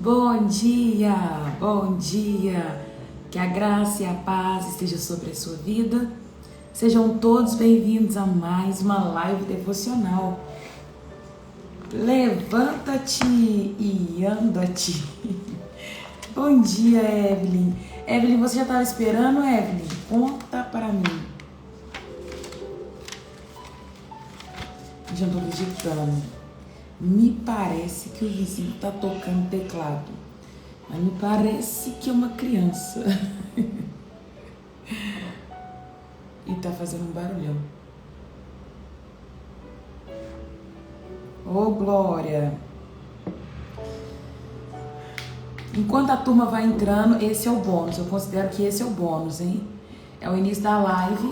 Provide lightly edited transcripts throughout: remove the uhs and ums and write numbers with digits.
Bom dia, bom dia. Que a graça e a paz esteja sobre a sua vida. Sejam todos bem-vindos a mais uma live devocional. Levanta-te e anda-te. Bom dia, Evelyn. Evelyn, você já estava esperando, Evelyn? Conta para mim. Já estou digitando. Me parece que o vizinho está tocando teclado. Mas me parece que é uma criança. E tá fazendo um barulhão. Ô, Glória! Enquanto a turma vai entrando, esse é o bônus. Eu considero que esse é o bônus, hein? É o início da live.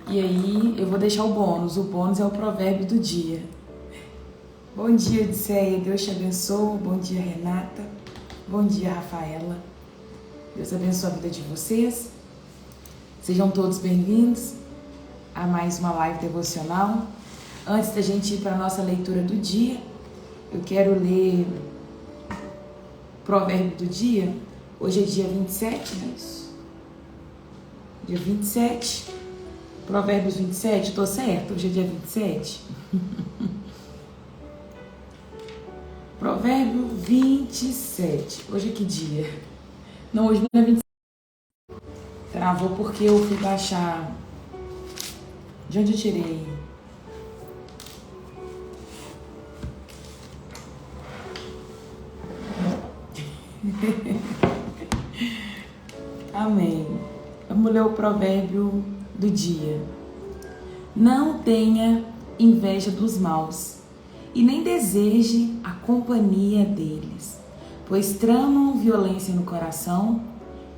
E aí eu vou deixar o bônus. O bônus é o provérbio do dia. Bom dia, Odisseia. Deus te abençoe. Bom dia, Renata. Bom dia, Rafaela. Deus abençoe a vida de vocês. Sejam todos bem-vindos a mais uma live devocional. Antes da gente ir para a nossa leitura do dia, eu quero ler o provérbio do dia. Hoje é dia 27, não é isso? Dia 27. Provérbios 27, tô certo? Hoje é dia 27. Provérbio 27. Hoje é que dia? Não, hoje não é 27. Travou porque eu fui baixar. De onde eu tirei? Amém. Vamos ler o provérbio do dia. Não tenha inveja dos maus, e nem deseje a companhia deles, pois tramam violência no coração,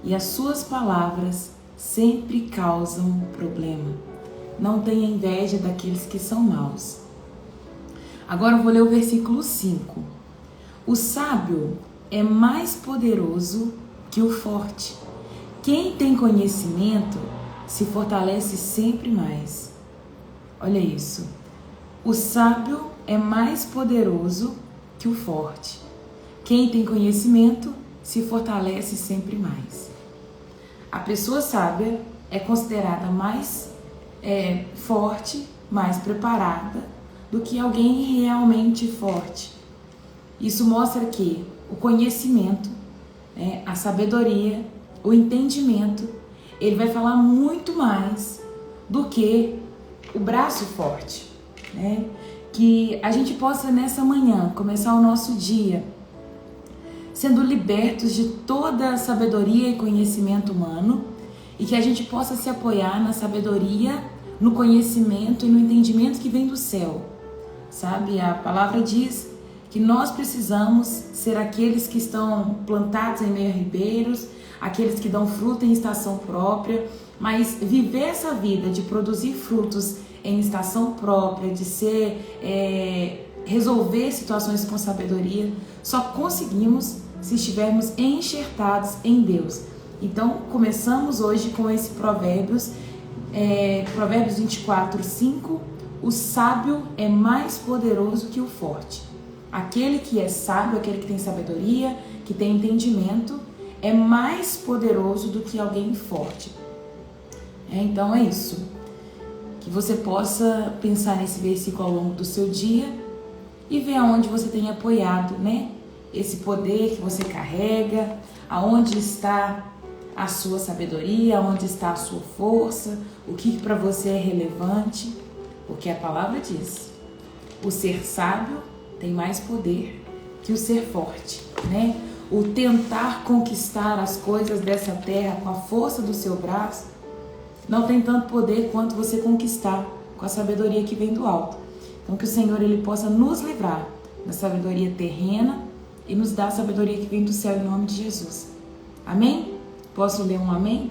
e as suas palavras sempre causam problema. Não tenha inveja daqueles que são maus. Agora eu vou ler o versículo 5. O sábio é mais poderoso que o forte. Quem tem conhecimento se fortalece sempre mais. Olha isso. O sábio é mais poderoso que o forte. Quem tem conhecimento se fortalece sempre mais. A pessoa sábia é considerada mais forte, mais preparada do que alguém realmente forte. Isso mostra que o conhecimento, a sabedoria, o entendimento, ele vai falar muito mais do que o braço forte, né? Que a gente possa nessa manhã começar o nosso dia sendo libertos de toda a sabedoria e conhecimento humano, e que a gente possa se apoiar na sabedoria, no conhecimento e no entendimento que vem do céu, sabe? A palavra diz que nós precisamos ser aqueles que estão plantados em meio a ribeiros, aqueles que dão fruto em estação própria, mas viver essa vida de produzir frutos em estação própria, de resolver situações com sabedoria, só conseguimos se estivermos enxertados em Deus. Então, começamos hoje com esse Provérbios 24, 5. O sábio é mais poderoso que o forte. Aquele que é sábio, aquele que tem sabedoria, que tem entendimento, é mais poderoso do que alguém forte. Então é isso. Que você possa pensar nesse versículo ao longo do seu dia e ver aonde você tem apoiado, né? Esse poder que você carrega, aonde está a sua sabedoria, aonde está a sua força, o que para você é relevante, porque a palavra diz: o ser sábio tem mais poder que o ser forte, né? O tentar conquistar as coisas dessa terra com a força do seu braço não tem tanto poder quanto você conquistar com a sabedoria que vem do alto. Então que o Senhor ele possa nos livrar da sabedoria terrena e nos dar a sabedoria que vem do céu em nome de Jesus. Amém? Posso ler um amém?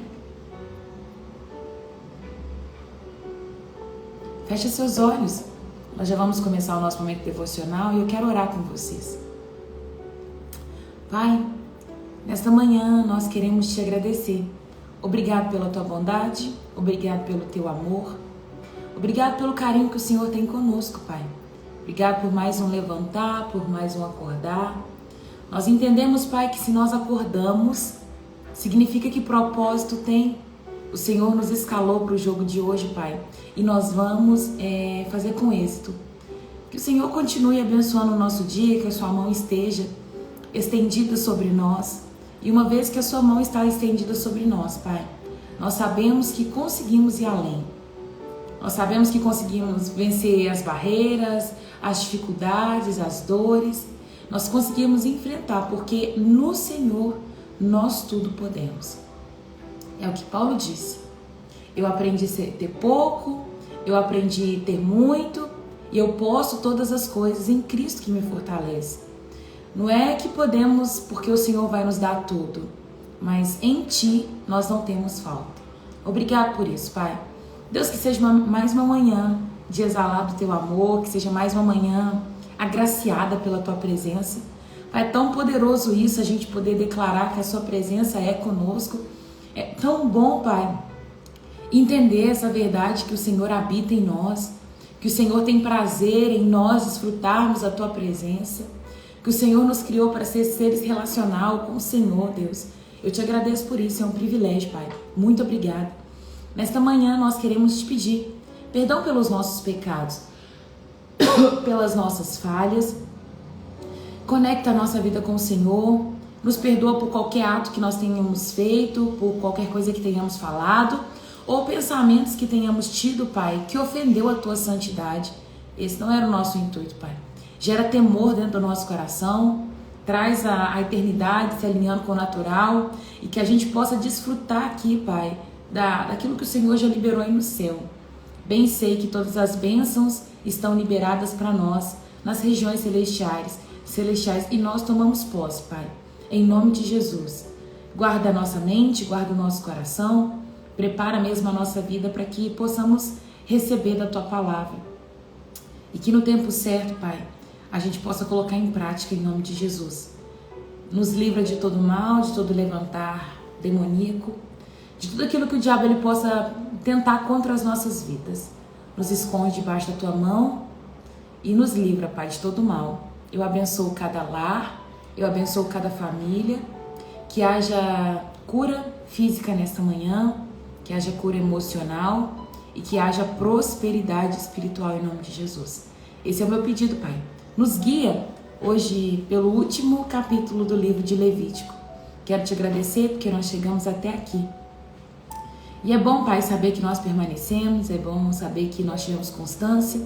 Feche seus olhos. Nós já vamos começar o nosso momento devocional e eu quero orar com vocês. Pai, nesta manhã nós queremos te agradecer. Obrigado pela tua bondade, obrigado pelo teu amor, obrigado pelo carinho que o Senhor tem conosco, Pai. Obrigado por mais um levantar, por mais um acordar. Nós entendemos, Pai, que se nós acordamos, significa que propósito tem. O Senhor nos escalou para o jogo de hoje, Pai, e nós vamos fazer com êxito. Que o Senhor continue abençoando o nosso dia, que a sua mão esteja estendida sobre nós. E uma vez que a sua mão está estendida sobre nós, Pai, nós sabemos que conseguimos ir além. Nós sabemos que conseguimos vencer as barreiras, as dificuldades, as dores. Nós conseguimos enfrentar, porque no Senhor nós tudo podemos. É o que Paulo disse. Eu aprendi a ter pouco, eu aprendi a ter muito, e eu posso todas as coisas em Cristo que me fortalece. Não é que podemos porque o Senhor vai nos dar tudo, mas em Ti nós não temos falta. Obrigado por isso, Pai. Deus, que seja mais uma manhã de exalar do Teu amor, que seja mais uma manhã agraciada pela Tua presença. Pai, é tão poderoso isso, a gente poder declarar que a Sua presença é conosco. É tão bom, Pai, entender essa verdade que o Senhor habita em nós, que o Senhor tem prazer em nós desfrutarmos a Tua presença, que o Senhor nos criou para ser seres relacional com o Senhor, Deus. Eu te agradeço por isso, é um privilégio, Pai. Muito obrigada. Nesta manhã nós queremos te pedir perdão pelos nossos pecados, pelas nossas falhas. Conecta a nossa vida com o Senhor. Nos perdoa por qualquer ato que nós tenhamos feito, por qualquer coisa que tenhamos falado, ou pensamentos que tenhamos tido, Pai, que ofendeu a Tua santidade. Esse não era o nosso intuito, Pai. Gera temor dentro do nosso coração, traz a eternidade se alinhando com o natural e que a gente possa desfrutar aqui, Pai, daquilo que o Senhor já liberou aí no céu. Bem sei que todas as bênçãos estão liberadas para nós nas regiões celestiais e nós tomamos posse, Pai, em nome de Jesus. Guarda a nossa mente, guarda o nosso coração, prepara mesmo a nossa vida para que possamos receber da Tua palavra e que no tempo certo, Pai, a gente possa colocar em prática em nome de Jesus. Nos livra de todo mal, de todo levantar demoníaco, de tudo aquilo que o diabo ele possa tentar contra as nossas vidas. Nos esconde debaixo da Tua mão e nos livra, Pai, de todo mal. Eu abençoo cada lar, eu abençoo cada família, que haja cura física nesta manhã, que haja cura emocional e que haja prosperidade espiritual em nome de Jesus. Esse é o meu pedido, Pai. Nos guia hoje pelo último capítulo do livro de Levítico. Quero te agradecer porque nós chegamos até aqui. E é bom, Pai, saber que nós permanecemos, é bom saber que nós tivemos constância.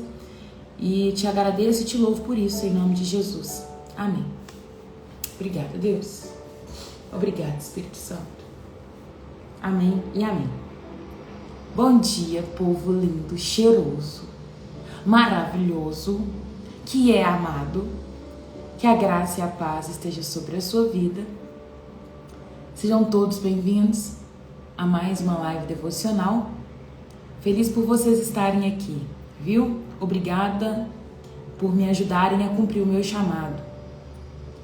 E te agradeço e te louvo por isso, em nome de Jesus. Amém. Obrigada, Deus. Obrigada, Espírito Santo. Amém e amém. Bom dia, povo lindo, cheiroso, maravilhoso, que é amado. Que a graça e a paz esteja sobre a sua vida. Sejam todos bem-vindos a mais uma live devocional. Feliz por vocês estarem aqui, viu? Obrigada por me ajudarem a cumprir o meu chamado,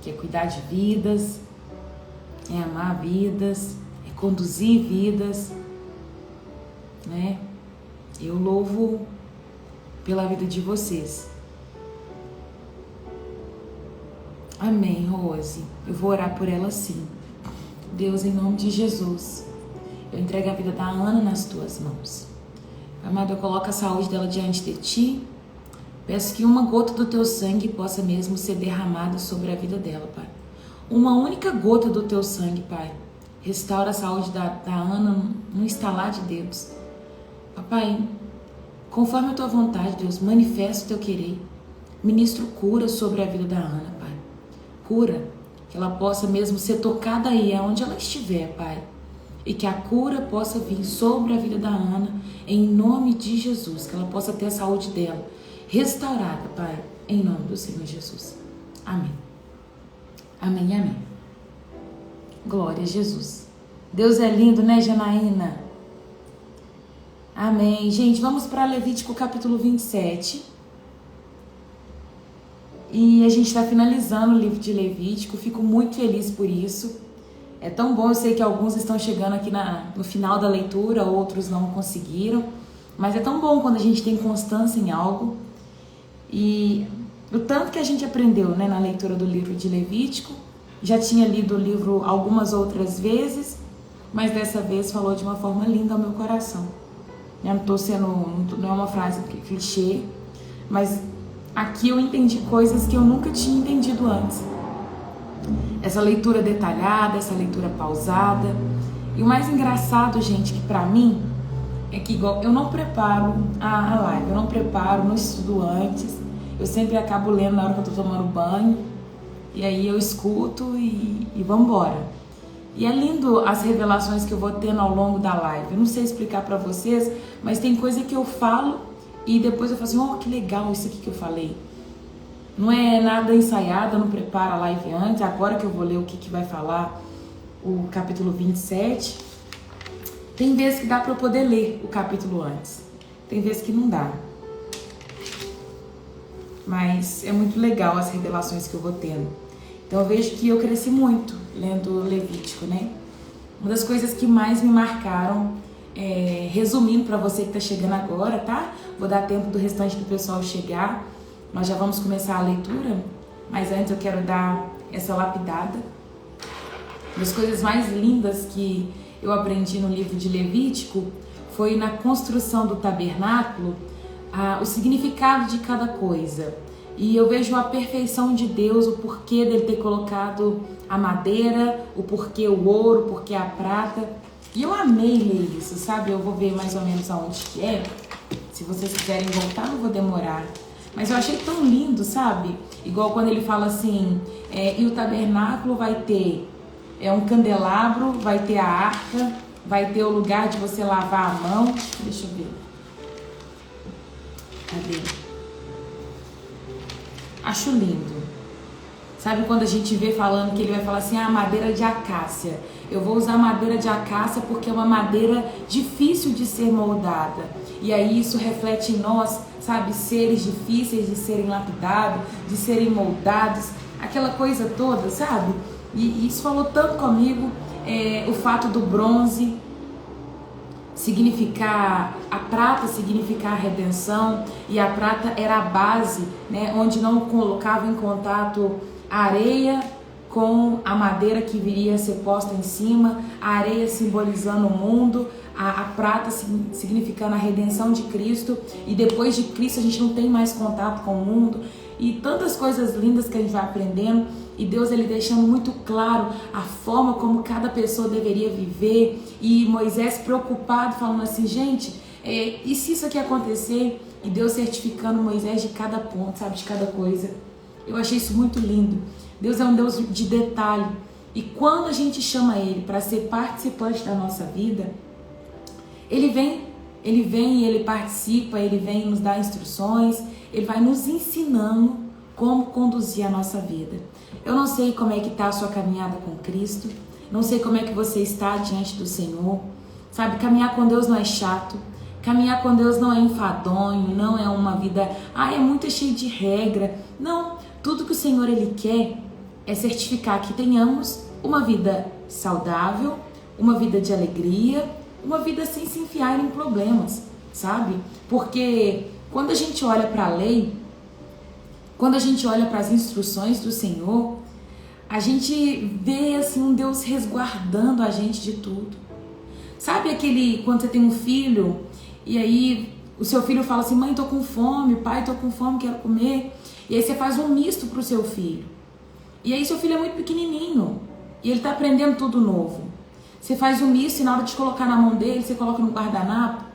que é cuidar de vidas, é amar vidas, é conduzir vidas, né? Eu louvo pela vida de vocês. Amém, Rose. Eu vou orar por ela sim. Deus, em nome de Jesus, eu entrego a vida da Ana nas Tuas mãos. Amado, eu coloco a saúde dela diante de Ti. Peço que uma gota do Teu sangue possa mesmo ser derramada sobre a vida dela, Pai. Uma única gota do Teu sangue, Pai. Restaura a saúde da Ana no estalar de dedos. Papai, conforme a Tua vontade, Deus, manifesta o Teu querer. Ministro cura sobre a vida da Ana, Pai. Cura, que ela possa mesmo ser tocada aí, aonde ela estiver, Pai. E que a cura possa vir sobre a vida da Ana, em nome de Jesus. Que ela possa ter a saúde dela restaurada, Pai, em nome do Senhor Jesus. Amém. Amém e amém. Glória a Jesus. Deus é lindo, né, Janaína? Amém. Gente, vamos para Levítico capítulo 27. E a gente está finalizando o livro de Levítico. Fico muito feliz por isso. É tão bom, eu sei que alguns estão chegando aqui no final da leitura, outros não conseguiram. Mas é tão bom quando a gente tem constância em algo. E o tanto que a gente aprendeu, né, na leitura do livro de Levítico, Já tinha lido o livro algumas outras vezes, mas dessa vez falou de uma forma linda ao meu coração. Não é uma frase clichê, mas aqui eu entendi coisas que eu nunca tinha entendido antes. Essa leitura detalhada, essa leitura pausada. E o mais engraçado, gente, que pra mim é que igual eu não preparo a live, eu não preparo, não estudo antes. Eu sempre acabo lendo na hora que eu tô tomando banho. E aí eu escuto e vambora. E é lindo as revelações que eu vou tendo ao longo da live. Eu não sei explicar pra vocês, mas tem coisa que eu falo e depois eu falo assim, oh, que legal isso aqui que eu falei. Não é nada ensaiado, eu não preparo a live antes. Agora que eu vou ler o que vai falar o capítulo 27. Tem vezes que dá pra eu poder ler o capítulo antes. Tem vezes que não dá. Mas é muito legal as revelações que eu vou tendo. Então eu vejo que eu cresci muito lendo Levítico, né? Uma das coisas que mais me marcaram, resumindo para você que tá chegando agora, tá? Vou dar tempo do restante do pessoal chegar. Nós já vamos começar a leitura, mas antes eu quero dar essa lapidada. Uma das coisas mais lindas que eu aprendi no livro de Levítico foi na construção do tabernáculo, o significado de cada coisa. E eu vejo a perfeição de Deus, o porquê dele ter colocado a madeira, o porquê o ouro, o porquê a prata. E eu amei ler isso, sabe? Eu vou ver mais ou menos aonde que é. Se vocês quiserem voltar, não vou demorar. Mas eu achei tão lindo, sabe? Igual quando ele fala assim, e o tabernáculo vai ter um candelabro, vai ter a arca, vai ter o lugar de você lavar a mão. Deixa eu ver. Cadê? Acho lindo. Sabe quando a gente vê falando que ele vai falar assim, madeira de acácia. Eu vou usar madeira de acácia porque é uma madeira difícil de ser moldada. E aí isso reflete em nós, sabe, seres difíceis de serem lapidados, de serem moldados, aquela coisa toda, sabe? E isso falou tanto comigo, o fato do bronze significar, a prata significar a redenção, e a prata era a base, né, onde não colocava em contato a areia com a madeira que viria a ser posta em cima, a areia simbolizando o mundo, a prata significando a redenção de Cristo, e depois de Cristo a gente não tem mais contato com o mundo, e tantas coisas lindas que a gente vai aprendendo. E Deus ele deixando muito claro a forma como cada pessoa deveria viver. E Moisés preocupado, falando assim, gente, e se isso aqui acontecer? E Deus certificando Moisés de cada ponto, sabe, de cada coisa. Eu achei isso muito lindo. Deus é um Deus de detalhe. E quando a gente chama Ele para ser participante da nossa vida, Ele vem e Ele participa, Ele vem nos dar instruções, Ele vai nos ensinando como conduzir a nossa vida. Eu não sei como é que está a sua caminhada com Cristo, não sei como é que você está diante do Senhor, sabe, caminhar com Deus não é chato, caminhar com Deus não é enfadonho, não é uma vida, é muito cheio de regra, não, tudo que o Senhor Ele quer é certificar que tenhamos uma vida saudável, uma vida de alegria, uma vida sem se enfiar em problemas, sabe, porque quando a gente olha para a lei, quando a gente olha para as instruções do Senhor, a gente vê assim um Deus resguardando a gente de tudo. Sabe quando você tem um filho e aí o seu filho fala assim, mãe, tô com fome, pai, tô com fome, quero comer. E aí você faz um misto pro seu filho. E aí seu filho é muito pequenininho e ele tá aprendendo tudo novo. Você faz um misto e na hora de colocar na mão dele, você coloca no guardanapo.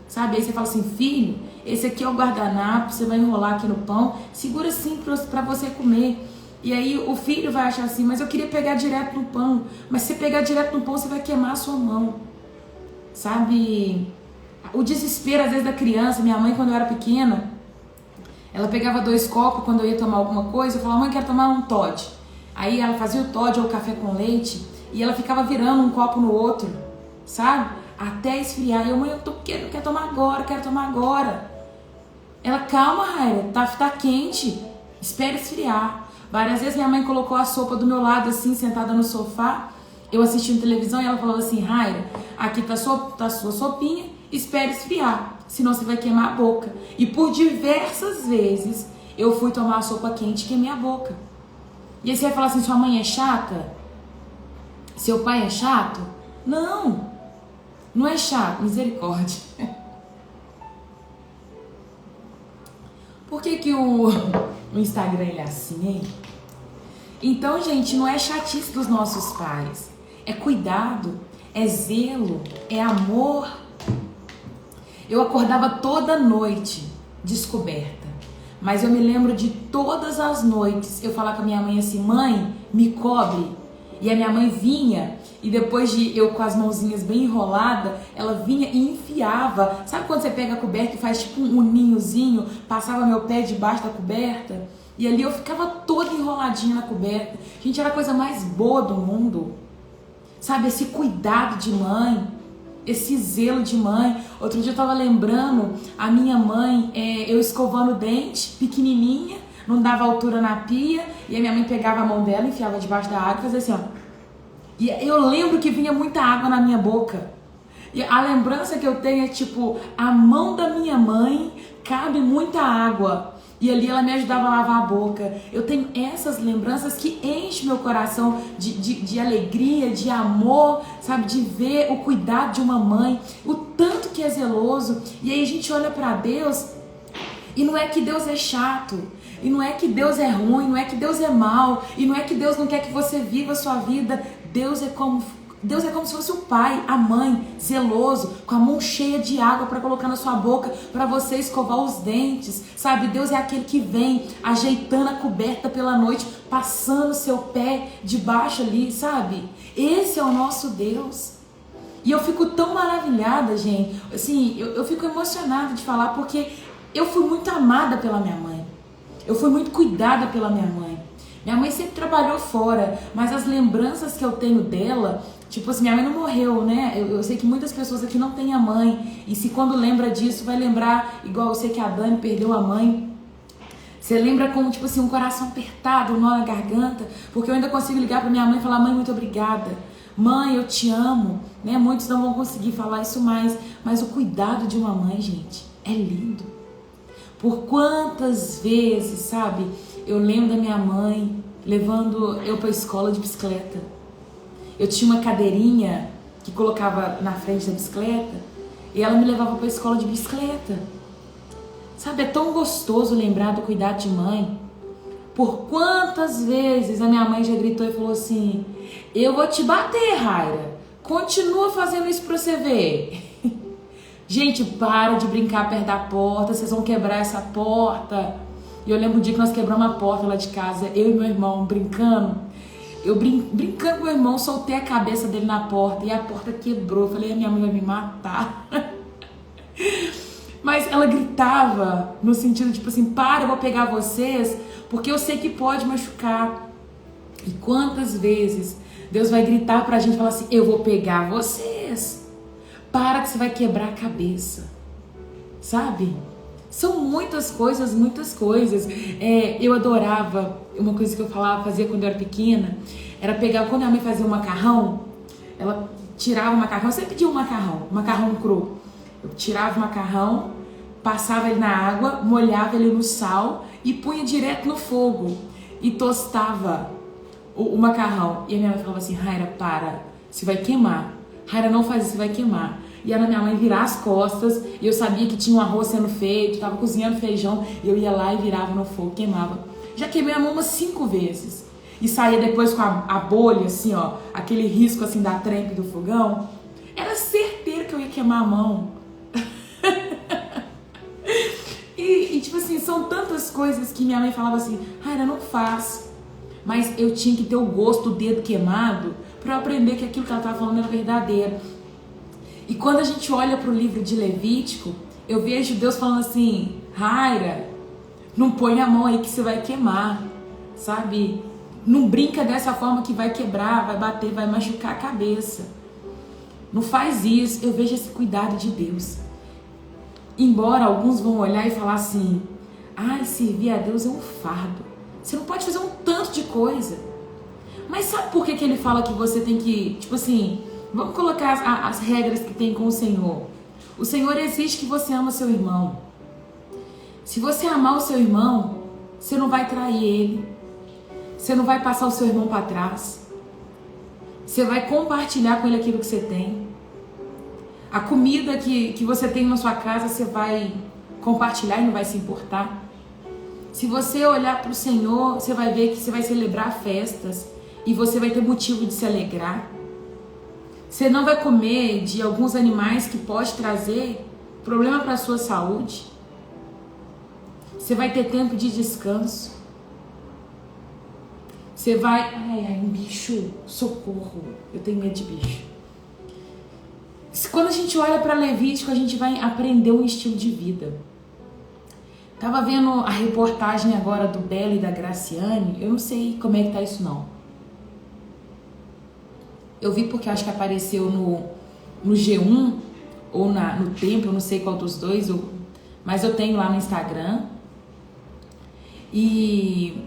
Sabe, aí você fala assim, filho, esse aqui é o guardanapo, você vai enrolar aqui no pão, segura assim para você comer. E aí o filho vai achar assim, mas eu queria pegar direto no pão. Mas se você pegar direto no pão, você vai queimar a sua mão. Sabe, o desespero às vezes da criança. Minha mãe, quando eu era pequena, ela pegava 2 copos quando eu ia tomar alguma coisa, eu falava, mãe, quero tomar um Toddy. Aí ela fazia o Toddy ou o café com leite, e ela ficava virando um copo no outro, sabe? Até esfriar. E eu, mãe, eu quero tomar agora, quero tomar agora. Ela, calma, Raira, tá quente, espera esfriar. Várias vezes minha mãe colocou a sopa do meu lado, assim, sentada no sofá, eu assistindo televisão, e ela falava assim, Raira, aqui tá a sua sopinha, espera esfriar, senão você vai queimar a boca. E por diversas vezes eu fui tomar a sopa quente e queimei a boca. E aí você vai falar assim, sua mãe é chata? Seu pai é chato? Não, não é chato, misericórdia. Por que o Instagram ele é assim, hein? Então, gente, não é chatice dos nossos pais. É cuidado, é zelo, é amor. Eu acordava toda noite descoberta. Mas eu me lembro de todas as noites eu falar com a minha mãe assim, mãe, me cobre. E a minha mãe vinha e depois de eu com as mãozinhas bem enroladas, ela vinha e enfiava. Sabe quando você pega a coberta e faz tipo um ninhozinho, passava meu pé debaixo da coberta? E ali eu ficava toda enroladinha na coberta. Gente, era a coisa mais boa do mundo. Sabe, esse cuidado de mãe, esse zelo de mãe. Outro dia eu tava lembrando a minha mãe, eu escovando o dente, pequenininha, não dava altura na pia, e a minha mãe pegava a mão dela, enfiava debaixo da água e fazia assim, ó. E eu lembro que vinha muita água na minha boca. E a lembrança que eu tenho é tipo, a mão da minha mãe cabe muita água. E ali ela me ajudava a lavar a boca. Eu tenho essas lembranças que enchem meu coração de alegria, de amor, sabe? De ver o cuidado de uma mãe, o tanto que é zeloso. E aí a gente olha para Deus e não é que Deus é chato, e não é que Deus é ruim, não é que Deus é mau, e não é que Deus não quer que você viva a sua vida. Deus é como se fosse o pai, a mãe, zeloso, com a mão cheia de água para colocar na sua boca, para você escovar os dentes, sabe? Deus é aquele que vem ajeitando a coberta pela noite, passando seu pé debaixo ali, sabe? Esse é o nosso Deus. E eu fico tão maravilhada, gente, assim, eu fico emocionada de falar, porque eu fui muito amada pela minha mãe, eu fui muito cuidada pela minha mãe. Minha mãe sempre trabalhou fora, mas as lembranças que eu tenho dela, tipo assim, minha mãe não morreu, né? Eu sei que muitas pessoas aqui não têm a mãe, e se quando lembra disso, vai lembrar, igual eu sei que a Dani perdeu a mãe. Você lembra como, tipo assim, um coração apertado, um nó na garganta, porque eu ainda consigo ligar pra minha mãe e falar, mãe, muito obrigada. Mãe, eu te amo, né? Muitos não vão conseguir falar isso mais, mas o cuidado de uma mãe, gente, é lindo. Por quantas vezes, sabe, eu lembro da minha mãe levando eu pra escola de bicicleta. Eu tinha uma cadeirinha que colocava na frente da bicicleta e ela me levava pra escola de bicicleta. Sabe, é tão gostoso lembrar do cuidado de mãe. Por quantas vezes a minha mãe já gritou e falou assim, eu vou te bater, Raira, continua fazendo isso pra você ver. Gente, para de brincar perto da porta, vocês vão quebrar essa porta. E eu lembro o dia que nós quebramos a porta lá de casa, eu e meu irmão brincando. Eu brincando com meu irmão, soltei a cabeça dele na porta e a porta quebrou. Eu falei, a minha mãe vai me matar. Mas ela gritava no sentido tipo assim, para, eu vou pegar vocês, porque eu sei que pode machucar. E quantas vezes Deus vai gritar pra gente e falar assim, eu vou pegar vocês. Para que você vai quebrar a cabeça. Sabe? São muitas coisas, muitas coisas. Eu adorava, uma coisa que eu fazia quando eu era pequena, era pegar, quando a minha mãe fazia um macarrão, ela tirava o macarrão, eu sempre pedia um macarrão cru. Eu tirava o macarrão, passava ele na água, molhava ele no sal e punha direto no fogo e tostava o macarrão. E a minha mãe falava assim, Raira, para, você vai queimar. Raira, não faz isso, você vai queimar. E era minha mãe virar as costas, e eu sabia que tinha um arroz sendo feito, tava cozinhando feijão, e eu ia lá e virava no fogo, queimava. Já queimei a mão umas 5 vezes. E saía depois com a bolha, assim, ó, aquele risco, assim, da trempe do fogão. Era certeiro que eu ia queimar a mão. e, tipo assim, são tantas coisas que minha mãe falava assim, Raira, não faz. Mas eu tinha que ter o gosto do dedo queimado para eu aprender que aquilo que ela estava falando era verdadeiro. E quando a gente olha para o livro de Levítico, eu vejo Deus falando assim, Raira, não põe a mão aí que você vai queimar, sabe? Não brinca dessa forma que vai quebrar, vai bater, vai machucar a cabeça. Não faz isso. Eu vejo esse cuidado de Deus. Embora alguns vão olhar e falar assim, servir a Deus é um fardo. Você não pode fazer um tanto de coisa. Mas sabe por que ele fala que você tem que, tipo assim, vamos colocar as regras que tem com o Senhor. O Senhor exige que você ama seu irmão. Se você amar o seu irmão, você não vai trair ele. Você não vai passar o seu irmão para trás. Você vai compartilhar com ele aquilo que você tem. A comida que você tem na sua casa, você vai compartilhar e não vai se importar. Se você olhar para o Senhor, você vai ver que você vai celebrar festas e você vai ter motivo de se alegrar. Você não vai comer de alguns animais que pode trazer problema para a sua saúde. Você vai ter tempo de descanso. Você vai... Ai, um bicho, socorro, eu tenho medo de bicho. Quando a gente olha para Levítico, a gente vai aprender um estilo de vida. Tava vendo a reportagem agora do Belo e da Graciane, eu não sei como é que tá isso não. Eu vi porque acho que apareceu no G1 ou no Tempo, eu não sei qual dos dois, mas eu tenho lá no Instagram. E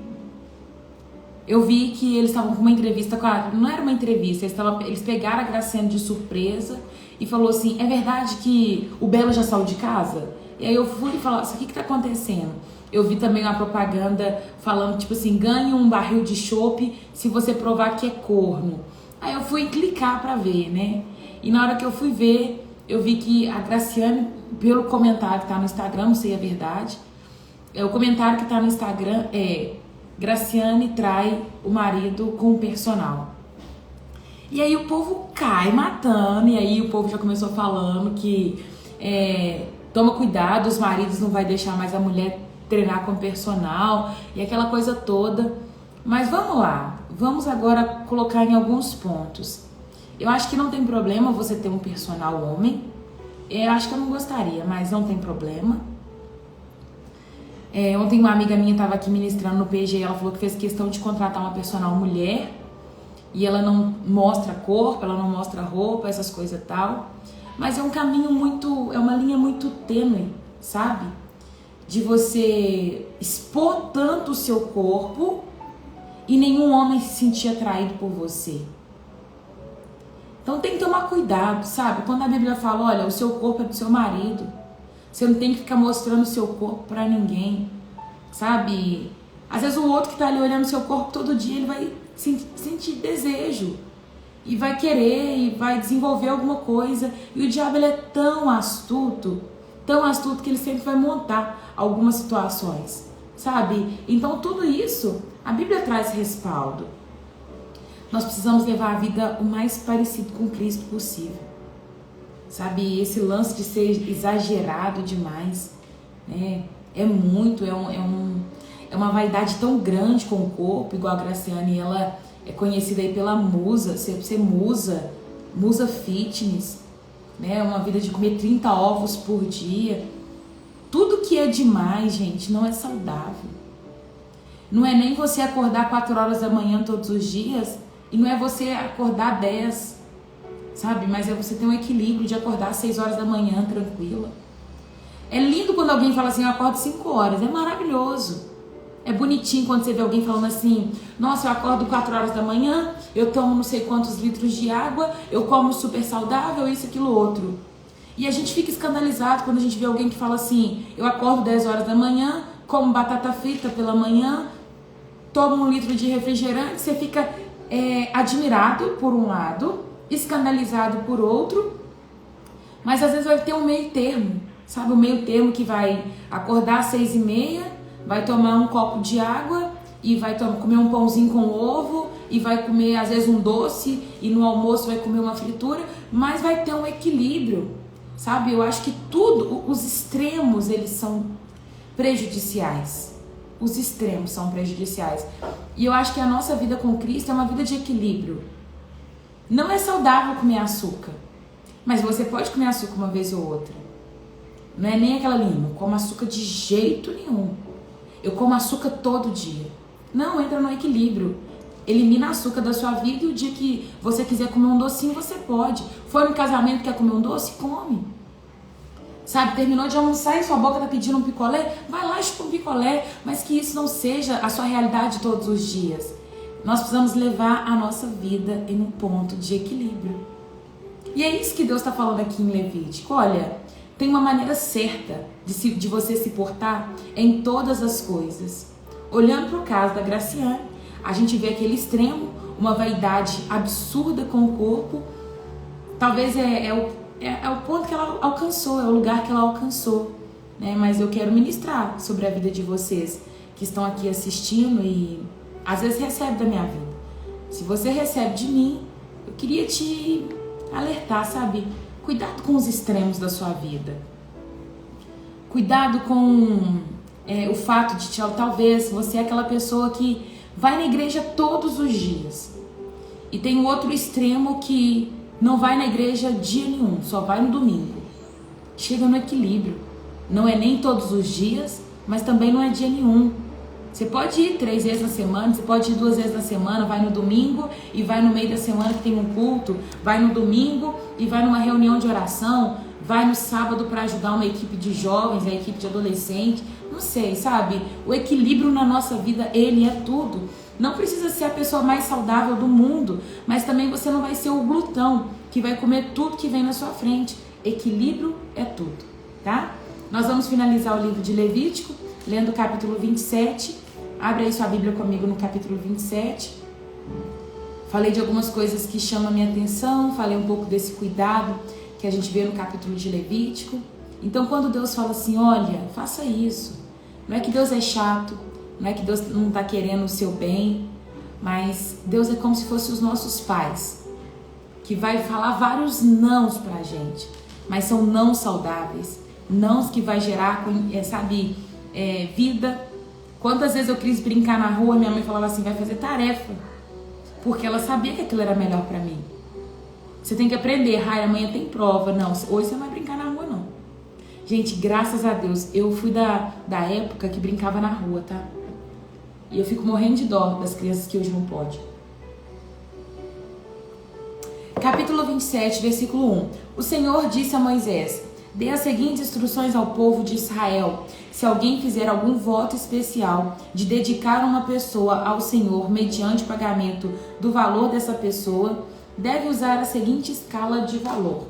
eu vi que eles estavam com uma entrevista com a... Não era uma entrevista, eles pegaram a Graciane de surpresa e falou assim, é verdade que o Belo já saiu de casa? E aí eu fui e falei, o que tá acontecendo? Eu vi também uma propaganda falando, tipo assim, ganhe um barril de chopp se você provar que é corno. Aí eu fui clicar pra ver, né? E na hora que eu fui ver, eu vi que a Graciane, pelo comentário que tá no Instagram, não sei a verdade, o comentário que tá no Instagram é: Graciane trai o marido com o personal. E aí o povo cai matando, e aí o povo já começou falando que toma cuidado, os maridos não vai deixar mais a mulher treinar com o personal, e aquela coisa toda. Mas vamos lá, vamos agora colocar em alguns pontos. Eu acho que não tem problema você ter um personal homem. Eu acho que eu não gostaria, mas não tem problema. Ontem uma amiga minha estava aqui ministrando no PG e ela falou que fez questão de contratar uma personal mulher e ela não mostra corpo, ela não mostra roupa, essas coisas e tal. Mas é um caminho muito, é uma linha muito tênue, sabe? De você expor tanto o seu corpo e nenhum homem se sentir atraído por você. Então tem que tomar cuidado, sabe? Quando a Bíblia fala, olha, o seu corpo é do seu marido, você não tem que ficar mostrando o seu corpo pra ninguém, sabe? Às vezes o outro que tá ali olhando o seu corpo todo dia, ele vai sentir desejo e vai querer e vai desenvolver alguma coisa. E o diabo, ele é tão astuto que ele sempre vai montar algumas situações, sabe? Então tudo isso, a Bíblia traz respaldo. Nós precisamos levar a vida o mais parecido com Cristo possível, sabe? Esse lance de ser exagerado demais, né? É uma vaidade tão grande com o corpo, igual a Graciane, ela é conhecida aí pela musa, ser musa fitness, né? Uma vida de comer 30 ovos por dia. Tudo que é demais, gente, não é saudável. Não é nem você acordar 4 horas da manhã todos os dias, e não é você acordar 10, sabe? Mas é você ter um equilíbrio de acordar às 6 horas da manhã, tranquila. É lindo quando alguém fala assim, eu acordo 5 horas, é maravilhoso. É bonitinho quando você vê alguém falando assim, nossa, eu acordo 4 horas da manhã, eu tomo não sei quantos litros de água, eu como super saudável, isso, aquilo, outro. E a gente fica escandalizado quando a gente vê alguém que fala assim, eu acordo 10 horas da manhã, como batata frita pela manhã, tomo 1 litro de refrigerante, você fica admirado por um lado, escandalizado por outro, mas às vezes vai ter um meio termo, sabe? O meio termo que vai acordar às 6h30, vai tomar um copo de água e vai comer um pãozinho com ovo e vai comer às vezes um doce e no almoço vai comer uma fritura, mas vai ter um equilíbrio, sabe? Eu acho que os extremos, eles são prejudiciais. Os extremos são prejudiciais. E eu acho que a nossa vida com Cristo é uma vida de equilíbrio. Não é saudável comer açúcar, mas você pode comer açúcar uma vez ou outra. Não é nem aquela linha, não como açúcar de jeito nenhum. Eu como açúcar todo dia. Não, entra no equilíbrio. Elimina açúcar da sua vida e o dia que você quiser comer um docinho, você pode. Foi no casamento, quer comer um doce? Come. Sabe, terminou de almoçar e sua boca tá pedindo um picolé? Vai lá e chupa um picolé, mas que isso não seja a sua realidade todos os dias. Nós precisamos levar a nossa vida em um ponto de equilíbrio. E é isso que Deus está falando aqui em Levítico. Olha, tem uma maneira certa de você se portar em todas as coisas. Olhando para o caso da Graciane, a gente vê aquele extremo, uma vaidade absurda com o corpo. Talvez é o ponto que ela alcançou, é o lugar que ela alcançou, né? Mas eu quero ministrar sobre a vida de vocês que estão aqui assistindo e às vezes recebe da minha vida. Se você recebe de mim, eu queria te alertar, sabe? Cuidado com os extremos da sua vida. Cuidado com o fato de talvez você é aquela pessoa que vai na igreja todos os dias. E tem o outro extremo que não vai na igreja dia nenhum, só vai no domingo. Chega no equilíbrio. Não é nem todos os dias, mas também não é dia nenhum. Você pode ir 3 vezes na semana, você pode ir 2 vezes na semana, vai no domingo e vai no meio da semana que tem um culto, vai no domingo e vai numa reunião de oração, vai no sábado para ajudar uma equipe de jovens, a equipe de adolescentes, não sei, sabe? O equilíbrio na nossa vida, ele é tudo. Não precisa ser a pessoa mais saudável do mundo, mas também você não vai ser o glutão que vai comer tudo que vem na sua frente. Equilíbrio é tudo, tá? Nós vamos finalizar o livro de Levítico, lendo o capítulo 27. Abre aí sua Bíblia comigo no capítulo 27. Falei de algumas coisas que chamam a minha atenção, falei um pouco desse cuidado que a gente vê no capítulo de Levítico. Então, quando Deus fala assim, olha, faça isso. Não é que Deus é chato, não é que Deus não está querendo o seu bem, mas Deus é como se fosse os nossos pais, que vai falar vários nãos pra gente, mas são não saudáveis, nãos que vai gerar, vida. Quantas vezes eu quis brincar na rua, minha mãe falava assim, vai fazer tarefa, porque ela sabia que aquilo era melhor pra mim. Você tem que aprender, Rai, amanhã tem prova. Não, hoje você não vai brincar na rua, não. Gente, graças a Deus, eu fui da época que brincava na rua, tá? E eu fico morrendo de dó das crianças que hoje não podem. Capítulo 27, versículo 1. O Senhor disse a Moisés, dê as seguintes instruções ao povo de Israel. Se alguém fizer algum voto especial de dedicar uma pessoa ao Senhor mediante pagamento do valor dessa pessoa, deve usar a seguinte escala de valor.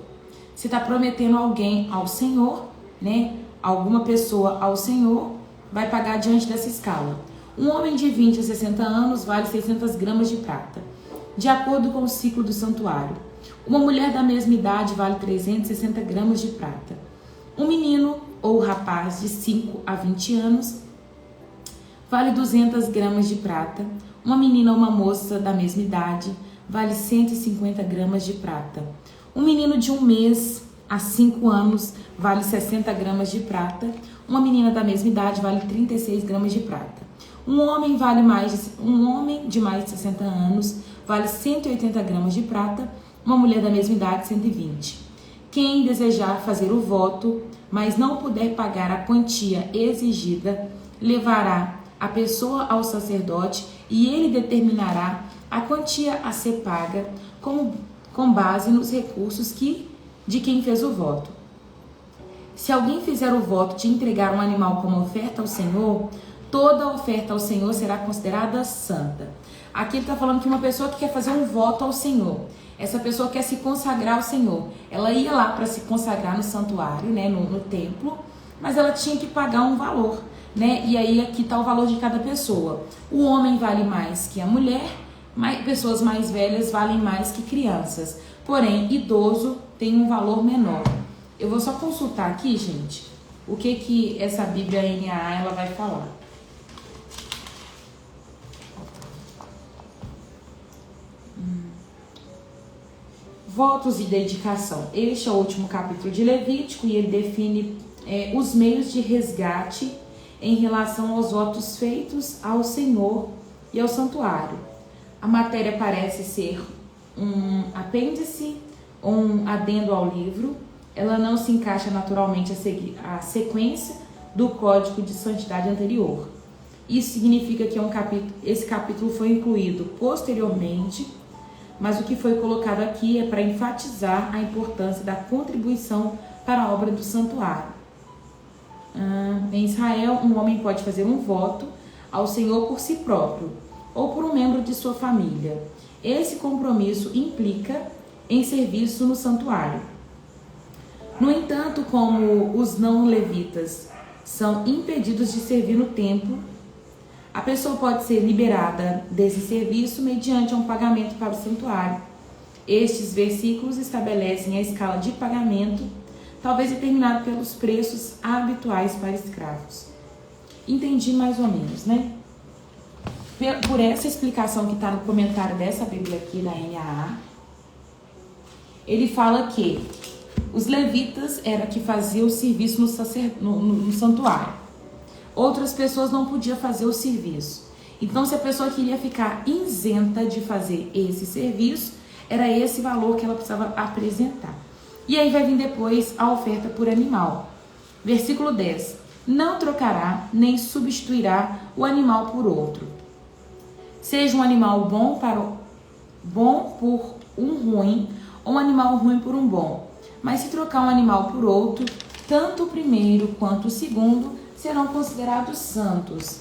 Se está prometendo alguém ao Senhor, né? Alguma pessoa ao Senhor, vai pagar diante dessa escala. Um homem de 20 a 60 anos vale 600 gramas de prata, de acordo com o ciclo do santuário. Uma mulher da mesma idade vale 360 gramas de prata. Um menino ou rapaz de 5 a 20 anos vale 200 gramas de prata. Uma menina ou uma moça da mesma idade vale 150 gramas de prata. Um menino de 1 mês a 5 anos vale 60 gramas de prata. Uma menina da mesma idade vale 36 gramas de prata. Um homem de mais de 60 anos vale 180 gramas de prata. Uma mulher da mesma idade, 120. Quem desejar fazer o voto, mas não puder pagar a quantia exigida, levará a pessoa ao sacerdote e ele determinará a quantia a ser paga com base nos recursos de quem fez o voto. Se alguém fizer o voto de entregar um animal como oferta ao Senhor, toda oferta ao Senhor será considerada santa. Aqui ele está falando que uma pessoa que quer fazer um voto ao Senhor, essa pessoa quer se consagrar ao Senhor. Ela ia lá para se consagrar no santuário, né, no templo, mas ela tinha que pagar um valor, né? E aí aqui está o valor de cada pessoa. O homem vale mais que a mulher, pessoas mais velhas valem mais que crianças. Porém, idoso tem um valor menor. Eu vou só consultar aqui, gente, o que essa Bíblia NAA ela vai falar. Votos e dedicação. Este é o último capítulo de Levítico e ele define os meios de resgate em relação aos votos feitos ao Senhor e ao santuário. A matéria parece ser um apêndice ou um adendo ao livro. Ela não se encaixa naturalmente a sequência do Código de Santidade anterior. Isso significa que esse capítulo foi incluído posteriormente, mas o que foi colocado aqui é para enfatizar a importância da contribuição para a obra do santuário. Em Israel, um homem pode fazer um voto ao Senhor por si próprio ou por um membro de sua família. Esse compromisso implica em serviço no santuário. No entanto, como os não levitas são impedidos de servir no templo, A pessoa pode ser liberada desse serviço mediante um pagamento para o santuário. Estes versículos estabelecem a escala de pagamento, talvez determinado pelos preços habituais para escravos. Entendi mais ou menos, né? Por essa explicação que está no comentário dessa Bíblia aqui, da NAA, ele fala que os levitas era que faziam o serviço no santuário. Outras pessoas não podiam fazer o serviço. Então, se a pessoa queria ficar isenta de fazer esse serviço, era esse valor que ela precisava apresentar. E aí vai vir depois a oferta por animal. Versículo 10. Não trocará nem substituirá o animal por outro. Seja um animal bom por um ruim, ou um animal ruim por um bom. Mas se trocar um animal por outro, tanto o primeiro quanto o segundo serão considerados santos.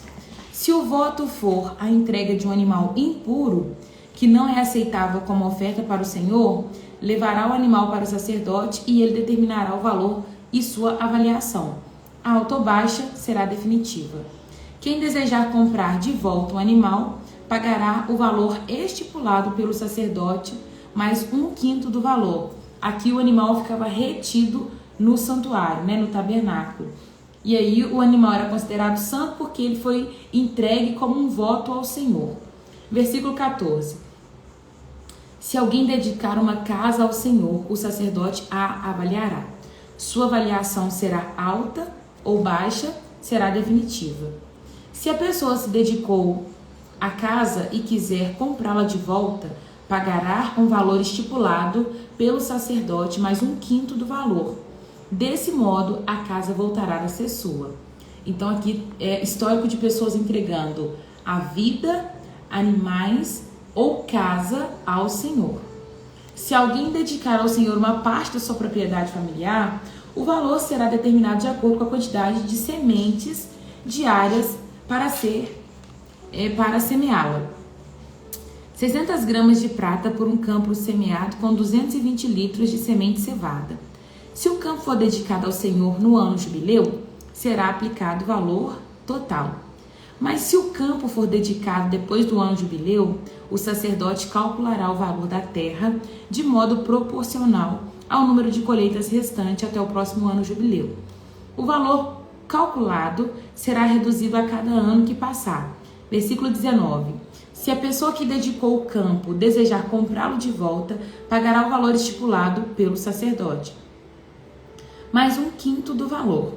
Se o voto for a entrega de um animal impuro, que não é aceitável como oferta para o Senhor, levará o animal para o sacerdote e ele determinará o valor e sua avaliação. Alta ou baixa será definitiva. Quem desejar comprar de volta o animal, pagará o valor estipulado pelo sacerdote, mais 1/5 do valor. Aqui o animal ficava retido no santuário, né, no tabernáculo. E aí o animal era considerado santo porque ele foi entregue como um voto ao Senhor. Versículo 14. Se alguém dedicar uma casa ao Senhor, o sacerdote a avaliará. Sua avaliação será alta ou baixa, será definitiva. Se a pessoa se dedicou à casa e quiser comprá-la de volta, pagará um valor estipulado pelo sacerdote mais 1/5 do valor. Desse modo, a casa voltará a ser sua. Então aqui é histórico de pessoas entregando a vida, animais ou casa ao Senhor. Se alguém dedicar ao Senhor uma parte da sua propriedade familiar, o valor será determinado de acordo com a quantidade de sementes diárias para semeá-la. 600 gramas de prata por um campo semeado com 220 litros de semente cevada. Se o campo for dedicado ao Senhor no ano jubileu, será aplicado o valor total. Mas se o campo for dedicado depois do ano jubileu, o sacerdote calculará o valor da terra de modo proporcional ao número de colheitas restante até o próximo ano jubileu. O valor calculado será reduzido a cada ano que passar. Versículo 19. Se a pessoa que dedicou o campo desejar comprá-lo de volta, pagará o valor estipulado pelo sacerdote, mais 1/5 do valor.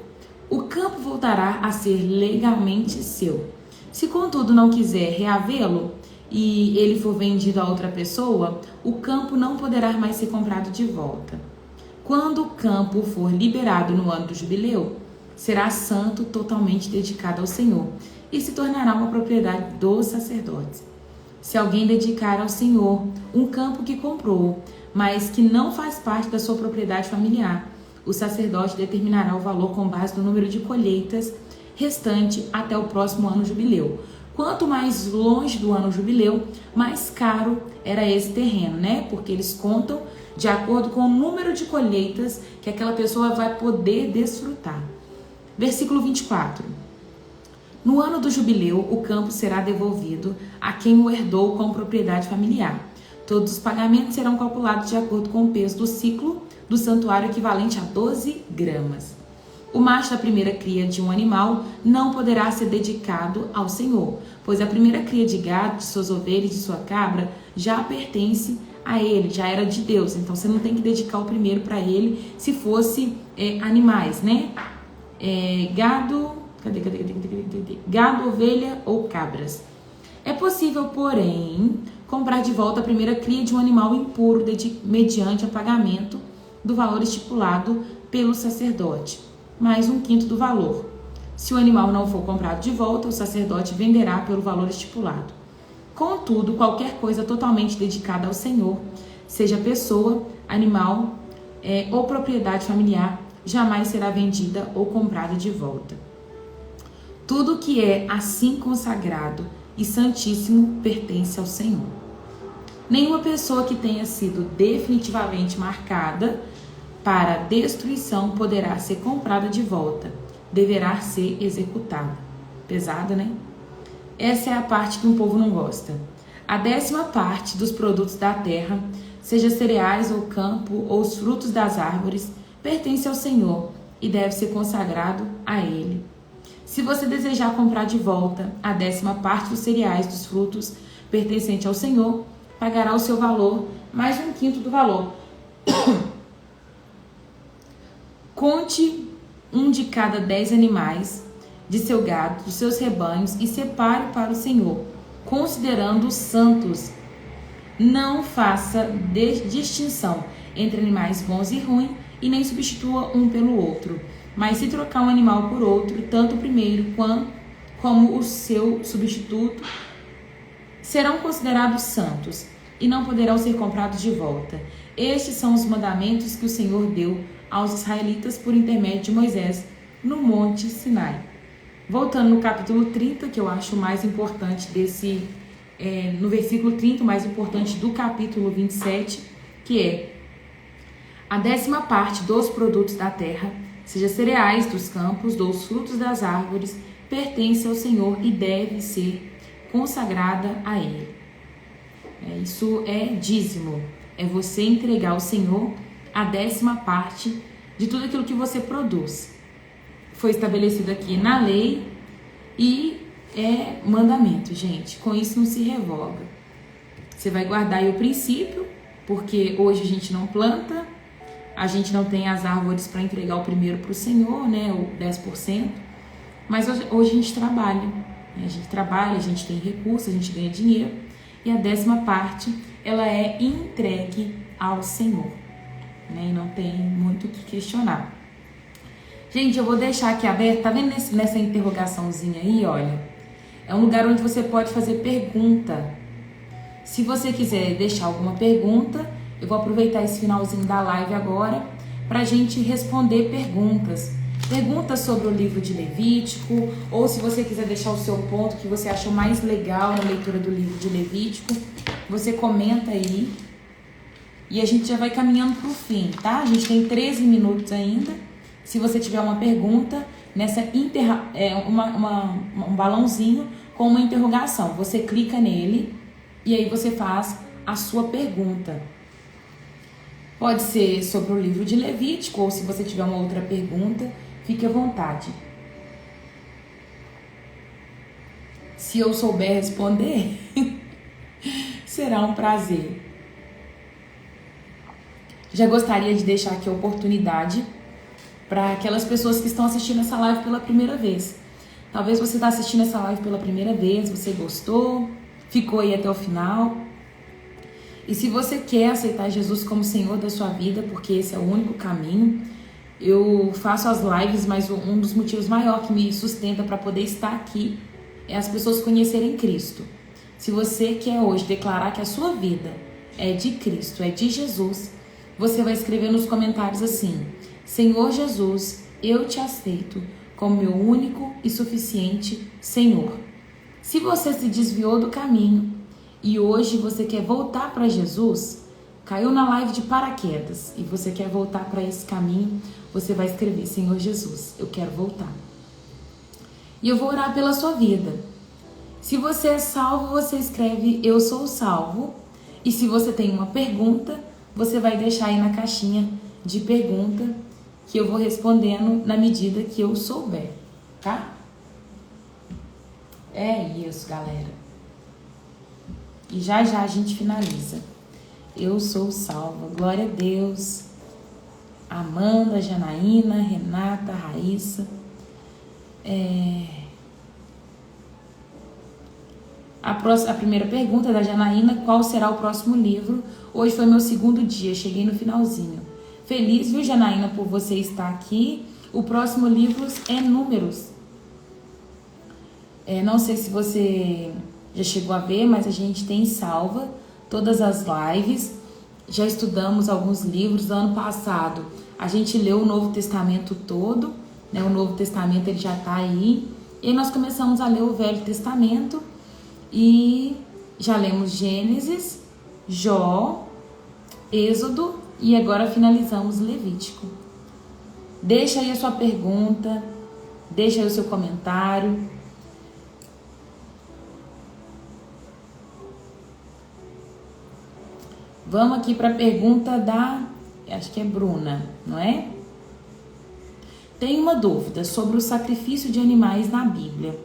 O campo voltará a ser legalmente seu. Se, contudo, não quiser reavê-lo e ele for vendido a outra pessoa, o campo não poderá mais ser comprado de volta. Quando o campo for liberado no ano do jubileu, será santo, totalmente dedicado ao Senhor, e se tornará uma propriedade dos sacerdotes. Se alguém dedicar ao Senhor um campo que comprou, mas que não faz parte da sua propriedade familiar, o sacerdote determinará o valor com base no número de colheitas restante até o próximo ano jubileu. Quanto mais longe do ano jubileu, mais caro era esse terreno, né? Porque eles contam de acordo com o número de colheitas que aquela pessoa vai poder desfrutar. Versículo 24. No ano do jubileu, o campo será devolvido a quem o herdou com propriedade familiar. Todos os pagamentos serão calculados de acordo com o peso do ciclo do santuário, equivalente a 12 gramas. O macho da primeira cria de um animal não poderá ser dedicado ao Senhor, pois a primeira cria de gado, de suas ovelhas e de sua cabra já pertence a ele, já era de Deus. Então você não tem que dedicar o primeiro para ele se fosse animais, né? Gado, ovelha ou cabras. É possível, porém, comprar de volta a primeira cria de um animal impuro mediante o pagamento do valor estipulado pelo sacerdote, mais 1/5 do valor. Se o animal não for comprado de volta, o sacerdote venderá pelo valor estipulado. Contudo, qualquer coisa totalmente dedicada ao Senhor, seja pessoa, animal ou propriedade familiar, jamais será vendida ou comprada de volta. Tudo que é assim consagrado e santíssimo pertence ao Senhor. Nenhuma pessoa que tenha sido definitivamente marcada para destruição poderá ser comprada de volta. Deverá ser executada. Pesada, né? Essa é a parte que um povo não gosta. A 10ª parte dos produtos da terra, seja cereais ou campo ou os frutos das árvores, pertence ao Senhor e deve ser consagrado a Ele. Se você desejar comprar de volta a 10ª parte dos cereais dos frutos pertencente ao Senhor, pagará o seu valor mais 1/5 do valor. Conte um de cada 10 animais de seu gado, dos seus rebanhos, e separe para o Senhor, considerando-os santos. Não faça distinção entre animais bons e ruins, e nem substitua um pelo outro. Mas se trocar um animal por outro, tanto o primeiro como o seu substituto serão considerados santos, e não poderão ser comprados de volta. Estes são os mandamentos que o Senhor deu aos israelitas por intermédio de Moisés no Monte Sinai. Voltando no capítulo 30, que eu acho o mais importante no versículo 30, o mais importante do capítulo 27, que é: a 10ª parte dos produtos da terra, seja cereais dos campos, dos frutos das árvores, pertence ao Senhor e deve ser consagrada a Ele. Isso é dízimo, é você entregar ao Senhor a 10ª parte de tudo aquilo que você produz. Foi estabelecido aqui na lei e é mandamento, gente. Com isso não se revoga. Você vai guardar aí o princípio, porque hoje a gente não planta, a gente não tem as árvores para entregar o primeiro para o Senhor, né, o 10%, mas hoje a gente trabalha. A gente trabalha, a gente tem recursos, a gente ganha dinheiro, e a 10ª parte, ela é entregue ao Senhor, né? E não tem muito o que questionar. Gente, eu vou deixar aqui aberto, tá vendo nessa interrogaçãozinha aí, olha? É um lugar onde você pode fazer pergunta. Se você quiser deixar alguma pergunta, eu vou aproveitar esse finalzinho da live agora pra gente responder perguntas. Perguntas sobre o livro de Levítico, ou se você quiser deixar o seu ponto que você achou mais legal na leitura do livro de Levítico, você comenta aí. E a gente já vai caminhando pro fim, tá? A gente tem 13 minutos ainda. Se você tiver uma pergunta, um balãozinho com uma interrogação. Você clica nele e aí você faz a sua pergunta. Pode ser sobre o livro de Levítico, ou se você tiver uma outra pergunta, fique à vontade. Se eu souber responder, será um prazer. Já gostaria de deixar aqui a oportunidade para aquelas pessoas que estão assistindo essa live pela primeira vez. Talvez você está assistindo essa live pela primeira vez, você gostou, ficou aí até o final. E se você quer aceitar Jesus como Senhor da sua vida, porque esse é o único caminho, eu faço as lives, mas um dos motivos maiores que me sustenta para poder estar aqui é as pessoas conhecerem Cristo. Se você quer hoje declarar que a sua vida é de Cristo, é de Jesus, você vai escrever nos comentários assim: Senhor Jesus, eu te aceito como meu único e suficiente Senhor. Se você se desviou do caminho e hoje você quer voltar para Jesus, caiu na live de paraquedas e você quer voltar para esse caminho, você vai escrever: Senhor Jesus, eu quero voltar. E eu vou orar pela sua vida. Se você é salvo, você escreve: eu sou salvo. E se você tem uma pergunta, você vai deixar aí na caixinha de pergunta, que eu vou respondendo na medida que eu souber, tá? É isso, galera. E já já a gente finaliza. Eu sou salva. Glória a Deus. Amanda, Janaína, Renata, Raíssa. A primeira pergunta é da Janaína: qual será o próximo livro? Hoje foi meu segundo dia, cheguei no finalzinho. Feliz, viu, Janaína, por você estar aqui. O próximo livro é Números. Não sei se você já chegou a ver, mas a gente tem salva todas as lives. Já estudamos alguns livros. Ano passado a gente leu o Novo Testamento todo, né? O Novo Testamento ele já está aí. E aí nós começamos a ler o Velho Testamento e já lemos Gênesis, Jó, Êxodo e agora finalizamos Levítico. Deixa aí a sua pergunta, deixa aí o seu comentário. Vamos aqui para a pergunta da, acho que é Bruna, não é? Tenho uma dúvida sobre o sacrifício de animais na Bíblia.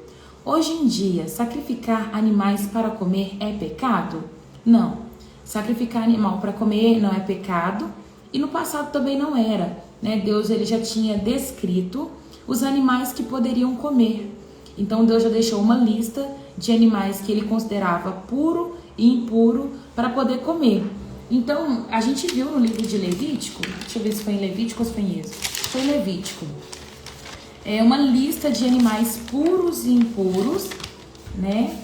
Hoje em dia, sacrificar animais para comer é pecado? Não. Sacrificar animal para comer não é pecado e no passado também não era, né? Deus ele já tinha descrito os animais que poderiam comer. Então Deus já deixou uma lista de animais que ele considerava puro e impuro para poder comer. Então a gente viu no livro de Levítico, deixa eu ver se foi em Levítico ou se foi em Êxodo. Foi em Levítico. É uma lista de animais puros e impuros, né?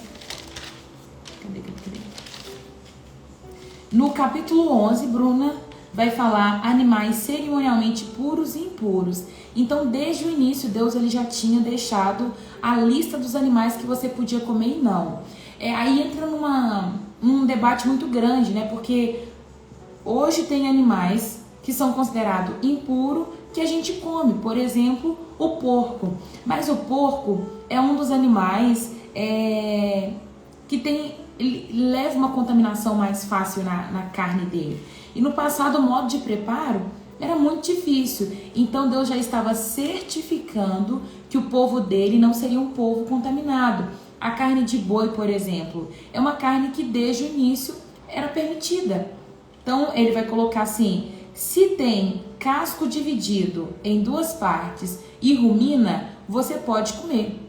Cadê? No capítulo 11, Bruna vai falar animais cerimonialmente puros e impuros. Então, desde o início, Deus ele já tinha deixado a lista dos animais que você podia comer e não. Aí entra num debate muito grande, né? Porque hoje tem animais que são considerados impuros que a gente come. Por exemplo, o porco. Mas o porco é um dos animais que leva uma contaminação mais fácil na carne dele. E no passado o modo de preparo era muito difícil. Então Deus já estava certificando que o povo dele não seria um povo contaminado. A carne de boi, por exemplo, é uma carne que desde o início era permitida. Então ele vai colocar assim: se tem casco dividido em duas partes e rumina, você pode comer.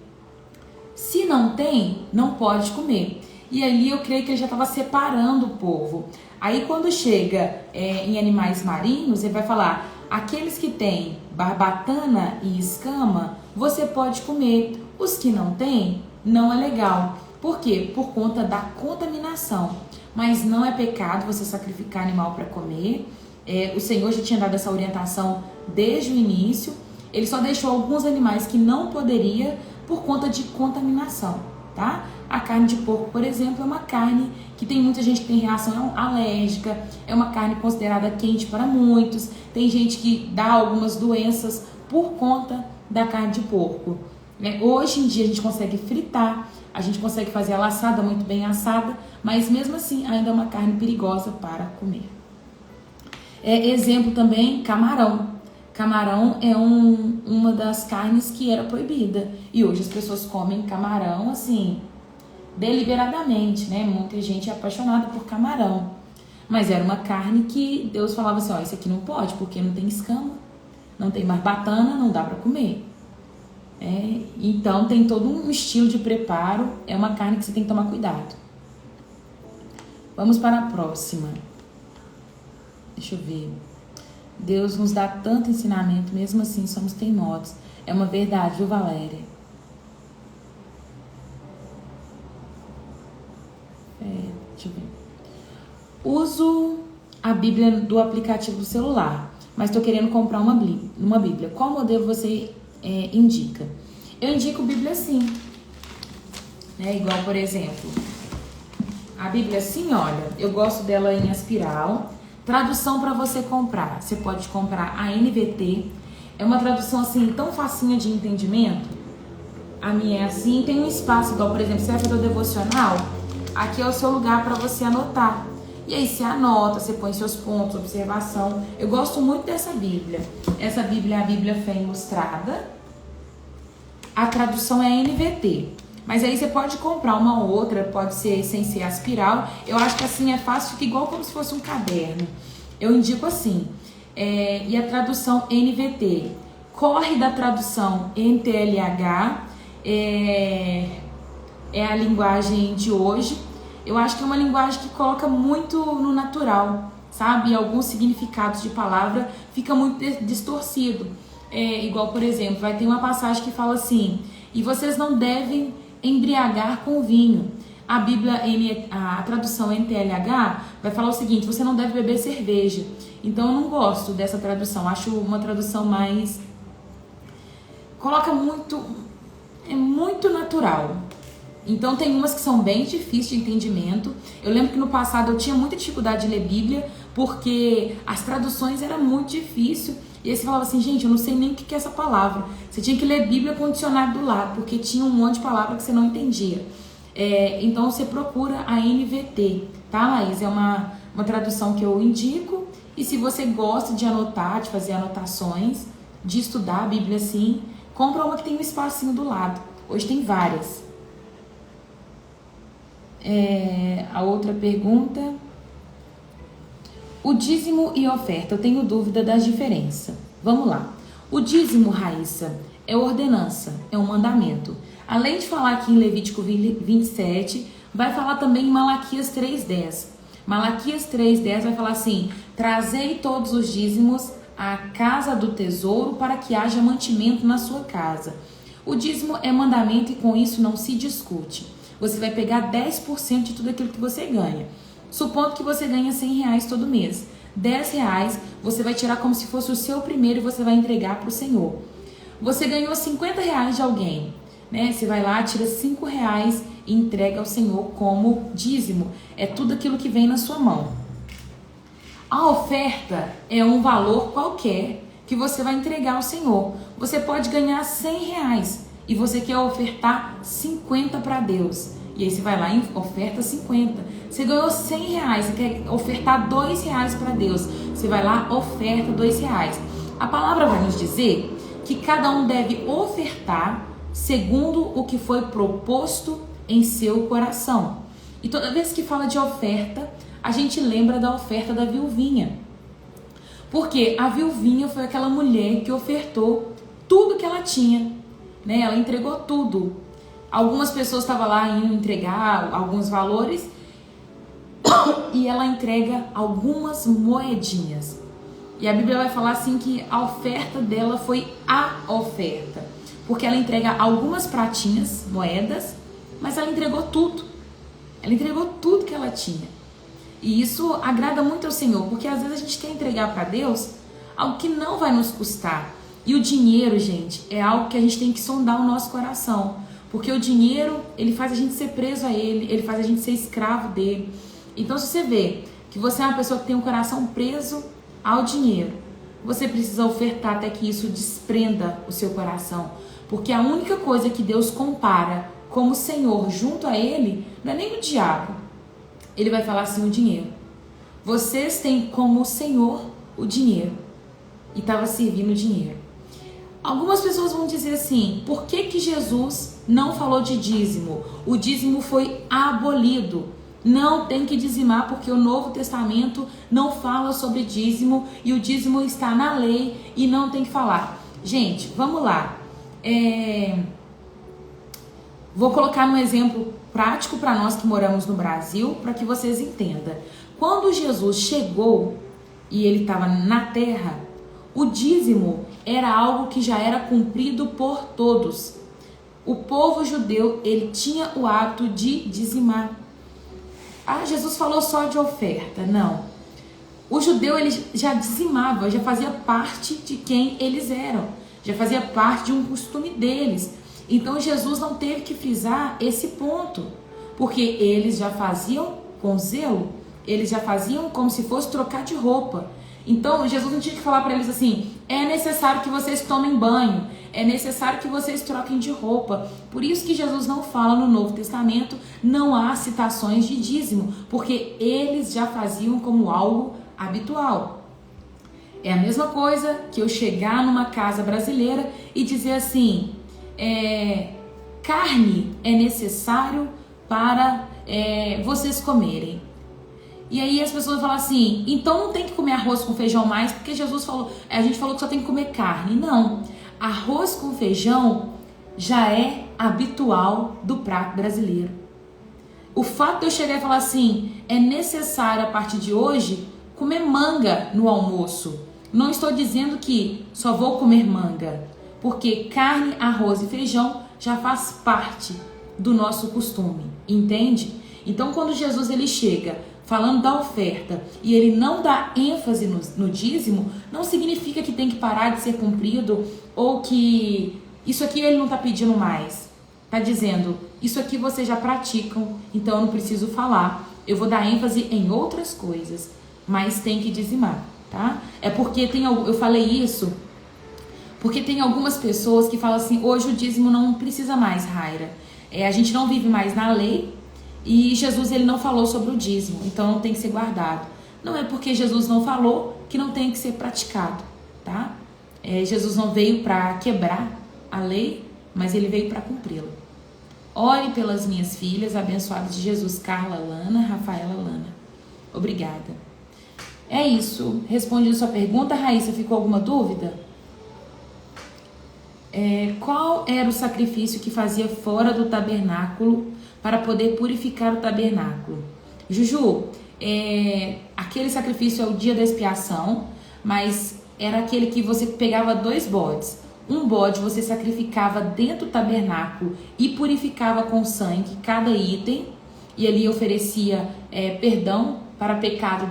Se não tem, não pode comer. E ali eu creio que ele já estava separando o povo. Aí quando chega em animais marinhos, ele vai falar: aqueles que têm barbatana e escama, você pode comer. Os que não têm, não é legal. Por quê? Por conta da contaminação. Mas não é pecado você sacrificar animal para comer. O Senhor já tinha dado essa orientação desde o início. Ele só deixou alguns animais que não poderia por conta de contaminação, tá? A carne de porco, por exemplo, é uma carne que tem muita gente que tem reação alérgica, é uma carne considerada quente para muitos, tem gente que dá algumas doenças por conta da carne de porco. Hoje em dia a gente consegue fritar, a gente consegue fazer ela assada, muito bem assada, mas mesmo assim ainda é uma carne perigosa para comer. Exemplo também, camarão. Camarão é uma das carnes que era proibida. E hoje as pessoas comem camarão, assim, deliberadamente, né? Muita gente é apaixonada por camarão. Mas era uma carne que Deus falava assim: ó, isso aqui não pode, porque não tem escama, não tem barbatana, não dá para comer. Então tem todo um estilo de preparo, é uma carne que você tem que tomar cuidado. Vamos para a próxima. Deixa eu ver. Deus nos dá tanto ensinamento, mesmo assim somos teimosos. É uma verdade, viu, Valéria? Deixa eu ver. Uso a Bíblia do aplicativo do celular, mas estou querendo comprar uma Bíblia. Qual modelo você indica? Eu indico Bíblia sim. Igual, por exemplo, a Bíblia sim, olha, eu gosto dela em espiral. Tradução para você comprar. Você pode comprar a NVT. É uma tradução assim tão facinha de entendimento. A minha é assim, tem um espaço igual, por exemplo, você vai fazer o devocional, aqui é o seu lugar para você anotar. E aí você anota, você põe seus pontos, observação. Eu gosto muito dessa Bíblia. Essa Bíblia é a Bíblia Fé Ilustrada. A tradução é NVT. Mas aí você pode comprar uma outra, pode ser sem ser a espiral. Eu acho que assim é fácil, fica igual como se fosse um caderno. Eu indico assim. E a tradução NVT. Corre da tradução NTLH. É a linguagem de hoje. Eu acho que é uma linguagem que coloca muito no natural, sabe? E alguns significados de palavra fica muito distorcido. Igual, por exemplo, vai ter uma passagem que fala assim: e vocês não devem embriagar com vinho. A Bíblia, a tradução NTLH vai falar o seguinte: você não deve beber cerveja. Então eu não gosto dessa tradução, acho uma tradução mais... coloca muito... é muito natural. Então tem umas que são bem difíceis de entendimento. Eu lembro que no passado eu tinha muita dificuldade de ler Bíblia, porque as traduções eram muito difíceis. E aí você falava assim: gente, eu não sei nem o que é essa palavra. Você tinha que ler Bíblia com o dicionário do lado, porque tinha um monte de palavra que você não entendia. Então você procura a NVT, tá, Laís? É uma uma tradução que eu indico. E se você gosta de anotar, de fazer anotações, de estudar a Bíblia assim, compra uma que tem um espacinho do lado. Hoje tem várias. A outra pergunta: o dízimo e oferta, eu tenho dúvida das diferenças. Vamos lá. O dízimo, Raíssa, é ordenança, é um mandamento. Além de falar aqui em Levítico 27, vai falar também em Malaquias 3:10. Malaquias 3:10 vai falar assim: trazei todos os dízimos à casa do tesouro para que haja mantimento na sua casa. O dízimo é mandamento e com isso não se discute. Você vai pegar 10% de tudo aquilo que você ganha. Supondo que você ganha R$100 todo mês. R$10 você vai tirar como se fosse o seu primeiro e você vai entregar para o Senhor. Você ganhou R$50 de alguém, né? Você vai lá, tira R$5 e entrega ao Senhor como dízimo. É tudo aquilo que vem na sua mão. A oferta é um valor qualquer que você vai entregar ao Senhor. Você pode ganhar R$100 e você quer ofertar 50 para Deus. E aí você vai lá e oferta 50. Você ganhou R$100, você quer ofertar R$2 para Deus. Você vai lá, oferta R$2. A palavra vai nos dizer que cada um deve ofertar segundo o que foi proposto em seu coração. E toda vez que fala de oferta, a gente lembra da oferta da viuvinha. Porque a viuvinha foi aquela mulher que ofertou tudo que ela tinha, né? Ela entregou tudo. Algumas pessoas estavam lá indo entregar alguns valores e ela entrega algumas moedinhas. E a Bíblia vai falar assim que a oferta dela foi a oferta. Porque ela entrega algumas pratinhas, moedas, mas ela entregou tudo. Ela entregou tudo que ela tinha. E isso agrada muito ao Senhor, porque às vezes a gente quer entregar para Deus algo que não vai nos custar. E o dinheiro, gente, é algo que a gente tem que sondar o nosso coração. Porque o dinheiro, ele faz a gente ser preso a ele faz a gente ser escravo dele. Então, se você vê que você é uma pessoa que tem um coração preso ao dinheiro, você precisa ofertar até que isso desprenda o seu coração. Porque a única coisa que Deus compara como Senhor junto a Ele não é nem o diabo. Ele vai falar assim: o dinheiro. Vocês têm como Senhor o dinheiro. E estava servindo o dinheiro. Algumas pessoas vão dizer assim: por que Jesus não falou de dízimo? O dízimo foi abolido. Não tem que dizimar porque o Novo Testamento não fala sobre dízimo e o dízimo está na lei e não tem que falar. Gente, vamos lá. Vou colocar um exemplo prático para nós que moramos no Brasil, para que vocês entendam. Quando Jesus chegou e ele estava na terra, o dízimo era algo que já era cumprido por todos. O povo judeu, ele tinha o hábito de dizimar. Ah, Jesus falou só de oferta. Não. O judeu, ele já dizimava, já fazia parte de quem eles eram. Já fazia parte de um costume deles. Então, Jesus não teve que frisar esse ponto. Porque eles já faziam com zelo. Eles já faziam como se fosse trocar de roupa. Então, Jesus não tinha que falar para eles assim: é necessário que vocês tomem banho, é necessário que vocês troquem de roupa. Por isso que Jesus não fala no Novo Testamento, não há citações de dízimo, porque eles já faziam como algo habitual. É a mesma coisa que eu chegar numa casa brasileira e dizer assim: carne é necessário para vocês comerem. E aí as pessoas falam assim: então não tem que comer arroz com feijão mais, porque Jesus falou, a gente falou que só tem que comer carne. Não, arroz com feijão já é habitual do prato brasileiro. O fato de eu chegar e falar assim: é necessário a partir de hoje comer manga no almoço. Não estou dizendo que só vou comer manga, porque carne, arroz e feijão já faz parte do nosso costume, entende? Então quando Jesus ele chega falando da oferta e ele não dá ênfase no dízimo, não significa que tem que parar de ser cumprido ou que isso aqui ele não está pedindo mais. Está dizendo: isso aqui vocês já praticam, então eu não preciso falar. Eu vou dar ênfase em outras coisas, mas tem que dizimar, tá? É porque eu falei isso porque tem algumas pessoas que falam assim: hoje o dízimo não precisa mais, Raira. A gente não vive mais na lei. E Jesus ele não falou sobre o dízimo, então não tem que ser guardado. não é porque Jesus não falou que não tem que ser praticado, tá? Jesus não veio para quebrar a lei, mas ele veio para cumpri-la. Ore pelas minhas filhas, abençoadas de Jesus, Carla Lana, Rafaela Lana. Obrigada. É isso. Respondi a sua pergunta, Raíssa. Ficou alguma dúvida? Qual era o sacrifício que fazia fora do tabernáculo para poder purificar o tabernáculo? Juju, aquele sacrifício é o dia da expiação, mas era aquele que você pegava 2 bodes. Um bode você sacrificava dentro do tabernáculo e purificava com sangue cada item, e ali oferecia perdão para pecado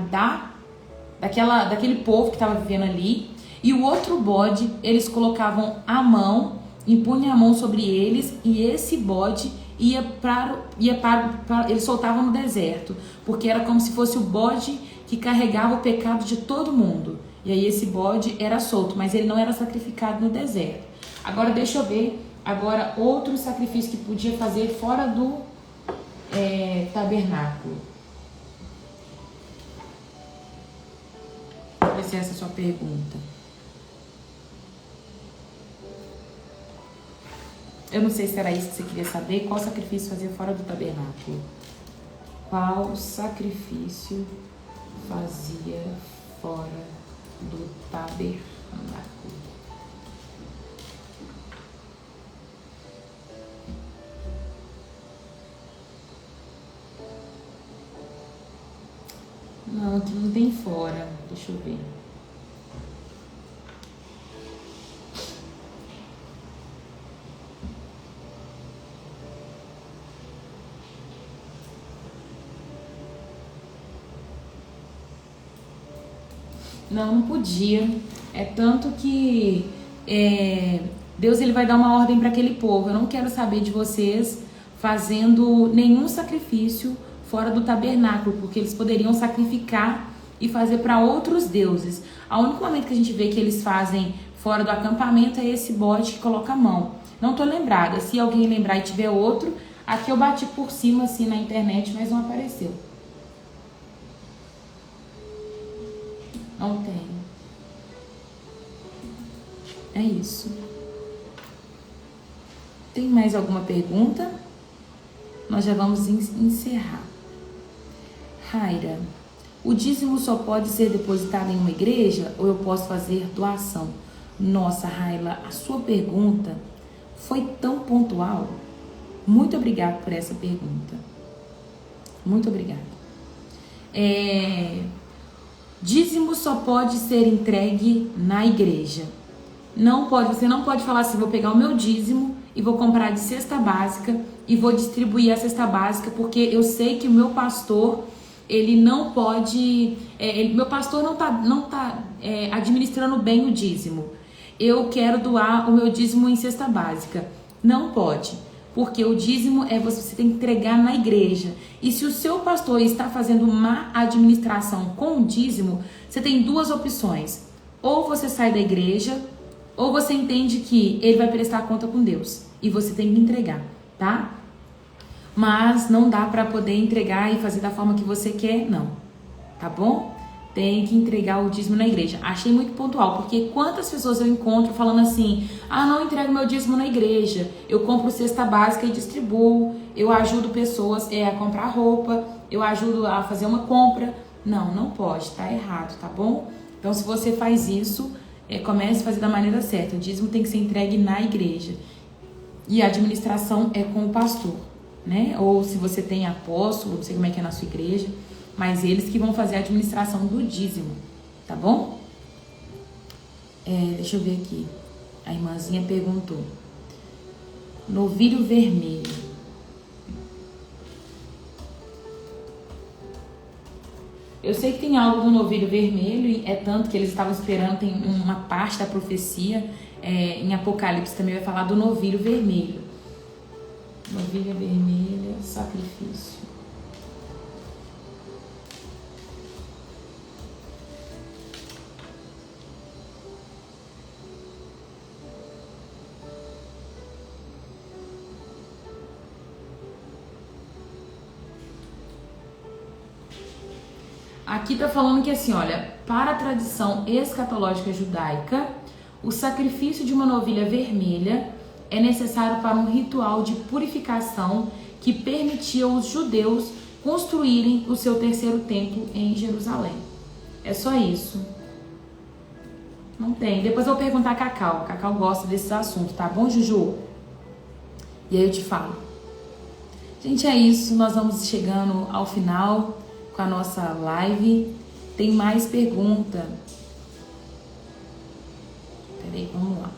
daquele povo que estava vivendo ali. E o outro bode, eles colocavam a mão, impunham a mão sobre eles, e esse bode eles soltavam no deserto, porque era como se fosse o bode que carregava o pecado de todo mundo. E aí esse bode era solto, mas ele não era sacrificado no deserto. Agora deixa eu ver outro sacrifício que podia fazer fora do tabernáculo. Vou ver se essa é a sua pergunta. Eu não sei se era isso que você queria saber. Qual sacrifício fazia fora do tabernáculo? Qual sacrifício fazia fora do tabernáculo? Não, aqui não tem fora. Deixa eu ver. Não podia. É tanto que Deus ele vai dar uma ordem para aquele povo. Eu não quero saber de vocês fazendo nenhum sacrifício fora do tabernáculo, porque eles poderiam sacrificar e fazer para outros deuses. O único momento que a gente vê que eles fazem fora do acampamento é esse bode que coloca a mão. Não tô lembrada. Se alguém lembrar e tiver outro, aqui eu bati por cima assim na internet, mas não apareceu. Não tem. É isso. Tem mais alguma pergunta? Nós já vamos encerrar. Raira, o dízimo só pode ser depositado em uma igreja ou eu posso fazer doação? Nossa, Raila, a sua pergunta foi tão pontual. Muito obrigada por essa pergunta. Muito obrigada. Dízimo só pode ser entregue na igreja. Não pode, você não pode falar assim, vou pegar o meu dízimo e vou comprar de cesta básica e vou distribuir a cesta básica, porque eu sei que o meu pastor, ele não pode, meu pastor não tá administrando bem o dízimo. Eu quero doar o meu dízimo em cesta básica. Não pode, porque o dízimo você tem que entregar na igreja. E se o seu pastor está fazendo má administração com o dízimo, você tem 2 opções. Ou você sai da igreja, ou você entende que ele vai prestar conta com Deus e você tem que entregar, tá? Mas não dá para poder entregar e fazer da forma que você quer, não. Tá bom? Tem que entregar o dízimo na igreja. Achei muito pontual, porque quantas pessoas eu encontro falando assim: não entrego meu dízimo na igreja, eu compro cesta básica e distribuo, eu ajudo pessoas a comprar roupa, eu ajudo a fazer uma compra. Não pode, tá errado, tá bom? Então, se você faz isso, comece a fazer da maneira certa. O dízimo tem que ser entregue na igreja. E a administração é com o pastor, né? Ou se você tem apóstolo, não sei como é que é na sua igreja, mas eles que vão fazer a administração do dízimo, tá bom? Deixa eu ver aqui. A irmãzinha perguntou. Novilho vermelho. Eu sei que tem algo do novilho vermelho, e é tanto que eles estavam esperando, tem uma parte da profecia, em Apocalipse também vai falar do novilho vermelho. Novilha vermelha, sacrifício. aqui tá falando que assim, olha, para a tradição escatológica judaica, o sacrifício de uma novilha vermelha é necessário para um ritual de purificação que permitia aos judeus construírem o seu terceiro templo em Jerusalém. É só isso. Não tem. Depois eu vou perguntar a Cacau. Cacau gosta desses assuntos, tá bom, Juju? E aí eu te falo. Gente, é isso. Nós vamos chegando ao final com a nossa live. Tem mais pergunta. Peraí, vamos lá.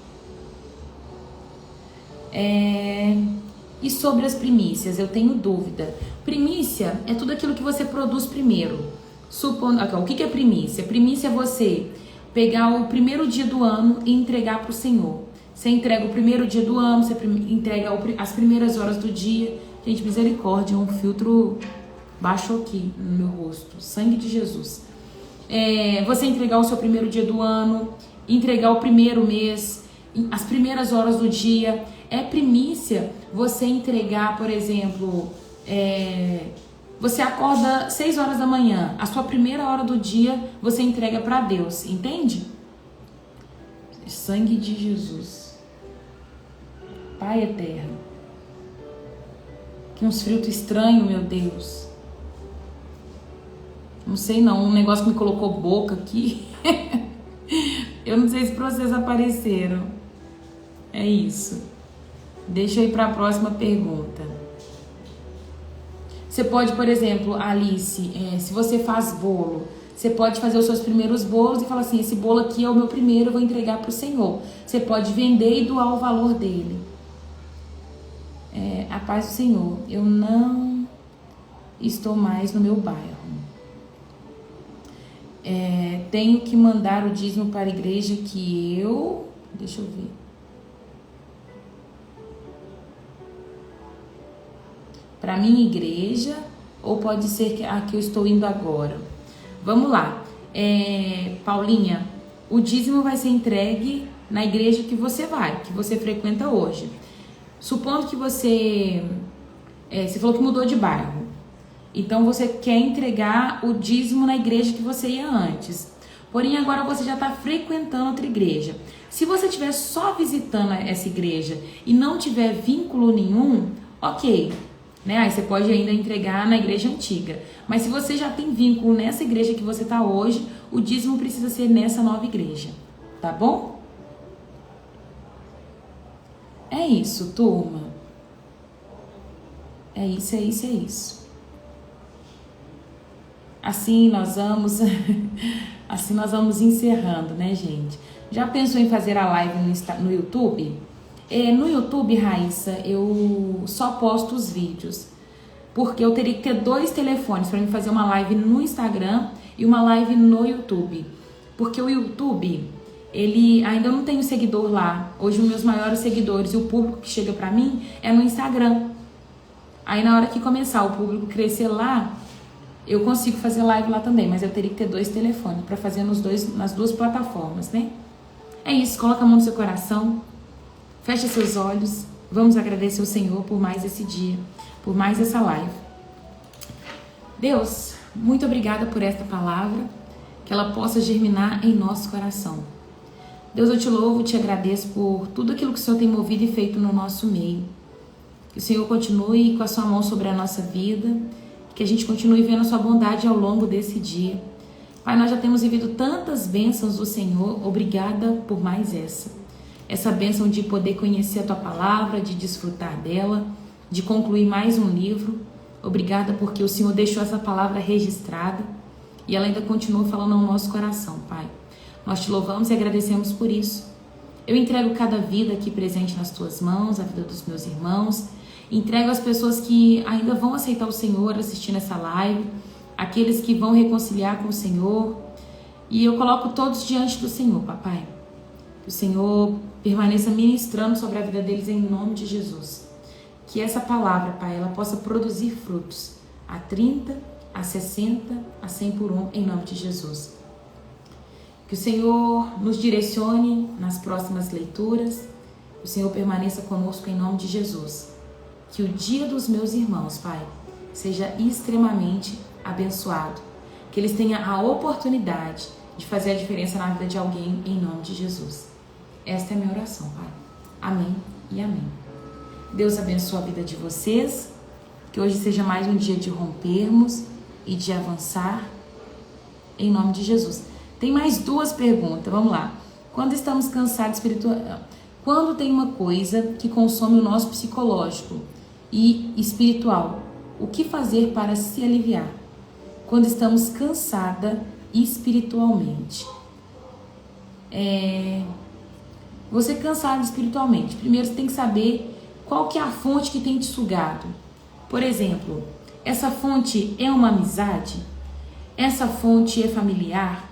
E sobre as primícias, eu tenho dúvida. Primícia é tudo aquilo que você produz primeiro. Supondo, o que é primícia? Primícia é você pegar o primeiro dia do ano e entregar para o Senhor. Você entrega o primeiro dia do ano, você entrega as primeiras horas do dia. Gente, misericórdia, um filtro baixou aqui no meu rosto. Sangue de Jesus. Você entregar o seu primeiro dia do ano, entregar o primeiro mês, as primeiras horas do dia. É primícia você entregar, por exemplo, você acorda 6 horas da manhã, a sua primeira hora do dia você entrega para Deus, entende? Sangue de Jesus. Pai eterno. Que uns fritos estranhos, meu Deus. Não sei não, um negócio que me colocou boca aqui. Eu não sei se pra vocês apareceram. É isso. Deixa eu ir para a próxima pergunta. Você pode, por exemplo, Alice, se você faz bolo, você pode fazer os seus primeiros bolos e falar assim, esse bolo aqui é o meu primeiro, eu vou entregar para o Senhor. Você pode vender e doar o valor dele. A paz do Senhor. Eu não estou mais no meu bairro. Tenho que mandar o dízimo para a igreja que eu... Deixa eu ver. Para minha igreja, ou pode ser que a que eu estou indo agora. Vamos lá. Paulinha, o dízimo vai ser entregue na igreja que você vai, que você frequenta hoje. Supondo que você falou que mudou de bairro. Então você quer entregar o dízimo na igreja que você ia antes. Porém agora você já está frequentando outra igreja. Se você estiver só visitando essa igreja e não tiver vínculo nenhum, ok. Aí você pode ainda entregar na igreja antiga. Mas se você já tem vínculo nessa igreja que você está hoje, o dízimo precisa ser nessa nova igreja. Tá bom? É isso, turma. É isso, é isso, é isso. Assim nós vamos encerrando, né, gente? Já pensou em fazer a live no YouTube? No YouTube, Raíssa, eu só posto os vídeos, porque eu teria que ter 2 telefones para mim fazer uma live no Instagram e uma live no YouTube, porque o YouTube, ele ainda não tem seguidor lá. Hoje os meus maiores seguidores e o público que chega para mim é no Instagram. Aí na hora que começar o público crescer lá, eu consigo fazer live lá também, mas eu teria que ter 2 telefones para fazer nas 2 plataformas, né? É isso, coloca a mão no seu coração. Feche seus olhos, vamos agradecer ao Senhor por mais esse dia, por mais essa live. Deus, muito obrigada por esta palavra, que ela possa germinar em nosso coração. Deus, eu te louvo, te agradeço por tudo aquilo que o Senhor tem movido e feito no nosso meio. Que o Senhor continue com a sua mão sobre a nossa vida, que a gente continue vendo a sua bondade ao longo desse dia. Pai, nós já temos vivido tantas bênçãos do Senhor, obrigada por mais essa bênção de poder conhecer a tua palavra, de desfrutar dela, de concluir mais um livro. Obrigada porque o Senhor deixou essa palavra registrada e ela ainda continua falando ao nosso coração, Pai. Nós te louvamos e agradecemos por isso. Eu entrego cada vida aqui presente nas tuas mãos, a vida dos meus irmãos. Entrego as pessoas que ainda vão aceitar o Senhor assistindo essa live, aqueles que vão reconciliar com o Senhor. E eu coloco todos diante do Senhor, papai. Que o Senhor permaneça ministrando sobre a vida deles em nome de Jesus. Que essa palavra, Pai, ela possa produzir frutos a 30, a 60, a 100 por 1, em nome de Jesus. Que o Senhor nos direcione nas próximas leituras. Que o Senhor permaneça conosco em nome de Jesus. Que o dia dos meus irmãos, Pai, seja extremamente abençoado. que eles tenham a oportunidade de fazer a diferença na vida de alguém, em nome de Jesus. Esta é a minha oração, Pai. Amém e amém. Deus abençoe a vida de vocês, que hoje seja mais um dia de rompermos e de avançar, em nome de Jesus. Tem mais duas perguntas, vamos lá. Quando estamos cansados quando tem uma coisa que consome o nosso psicológico e espiritual, o que fazer para se aliviar? Quando estamos cansada espiritualmente. Você cansado espiritualmente, primeiro você tem que saber qual que é a fonte que tem te sugado. Por exemplo, essa fonte é uma amizade? Essa fonte é familiar?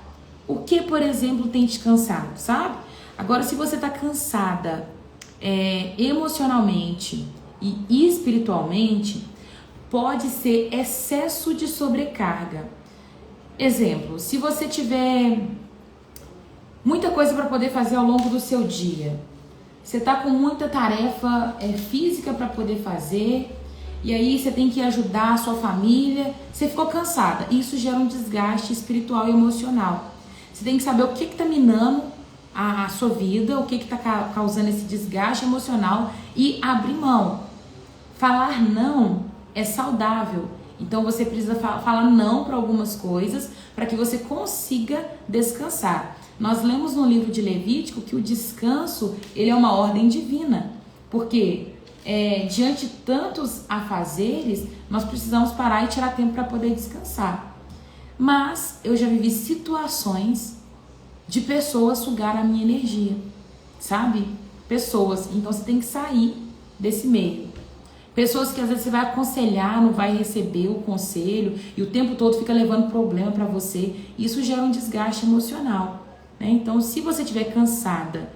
O que, por exemplo, tem te cansado, sabe? Agora, se você está cansada emocionalmente e espiritualmente, pode ser excesso de sobrecarga. Exemplo, se você tiver muita coisa para poder fazer ao longo do seu dia, você está com muita tarefa física para poder fazer, e aí você tem que ajudar a sua família, você ficou cansada. Isso gera um desgaste espiritual e emocional. Você tem que saber o que está minando a sua vida, o que está causando esse desgaste emocional e abrir mão. Falar não é saudável. Então você precisa falar não para algumas coisas para que você consiga descansar. Nós lemos no livro de Levítico que o descanso ele é uma ordem divina, porque diante de tantos afazeres, nós precisamos parar e tirar tempo para poder descansar. Mas eu já vivi situações de pessoas sugar a minha energia, sabe? Pessoas, então você tem que sair desse meio. Pessoas que às vezes você vai aconselhar, não vai receber o conselho e o tempo todo fica levando problema para você. Isso gera um desgaste emocional, né? Então, se você estiver cansada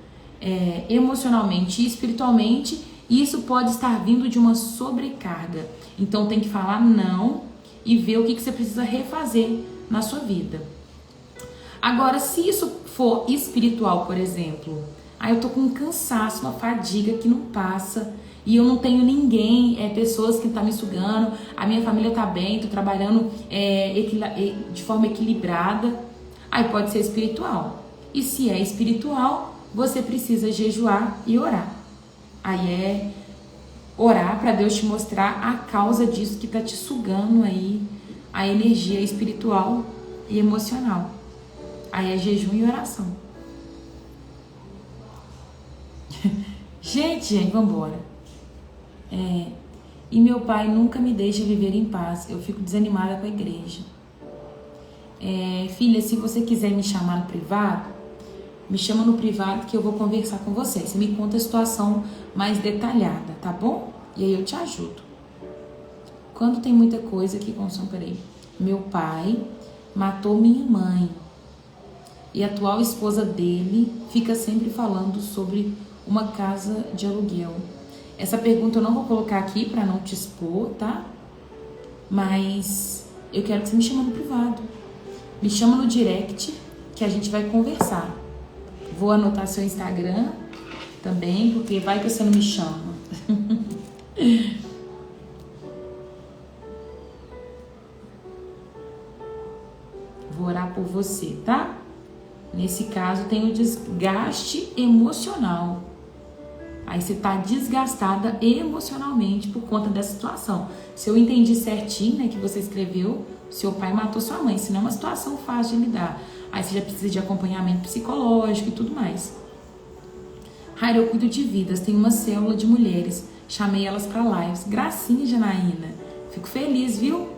emocionalmente e espiritualmente, isso pode estar vindo de uma sobrecarga. Então, tem que falar não e ver o que você precisa refazer na sua vida. Agora, se isso for espiritual, por exemplo, eu tô com um cansaço, uma fadiga que não passa, e eu não tenho ninguém, pessoas que estão me sugando, a minha família tá bem, tô trabalhando de forma equilibrada, aí pode ser espiritual. E se é espiritual, você precisa jejuar e orar. Aí é orar para Deus te mostrar a causa disso que tá te sugando aí a energia espiritual e emocional. Aí é jejum e oração. Gente, vamos embora. E meu pai nunca me deixa viver em paz. Eu fico desanimada com a igreja. Filha, se você quiser me chamar no privado, me chama no privado que eu vou conversar com você. Você me conta a situação mais detalhada, tá bom? E aí eu te ajudo. Quando tem muita coisa que consome, peraí. Meu pai matou minha mãe. E a atual esposa dele fica sempre falando sobre uma casa de aluguel. Essa pergunta eu não vou colocar aqui para não te expor, tá? Mas eu quero que você me chame no privado. Me chama no direct que a gente vai conversar. Vou anotar seu Instagram também, porque vai que você não me chama. Vou orar por você, tá? Nesse caso tem o desgaste emocional. Aí você tá desgastada emocionalmente por conta dessa situação. Se eu entendi certinho, né, que você escreveu, seu pai matou sua mãe, senão é uma situação fácil de lidar. Aí você já precisa de acompanhamento psicológico e tudo mais. Raira, eu cuido de vidas, tenho uma célula de mulheres, chamei elas para lives. Gracinha, Janaína. Fico feliz, viu?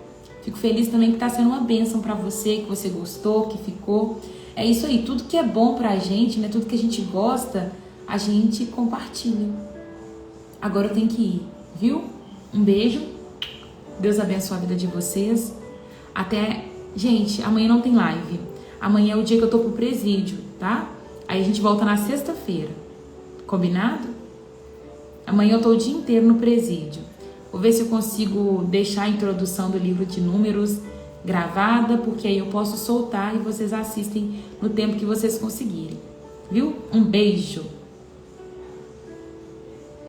Fico feliz também que tá sendo uma bênção para você, que você gostou, que ficou. É isso aí, tudo que é bom pra gente, né, tudo que a gente gosta, a gente compartilha. Agora eu tenho que ir, viu? Um beijo. Deus abençoe a vida de vocês. Gente, amanhã não tem live. Amanhã é o dia que eu tô pro presídio, tá? Aí a gente volta na sexta-feira. Combinado? Amanhã eu tô o dia inteiro no presídio. Vou ver se eu consigo deixar a introdução do livro de números gravada, porque aí eu posso soltar e vocês assistem no tempo que vocês conseguirem. Viu? Um beijo!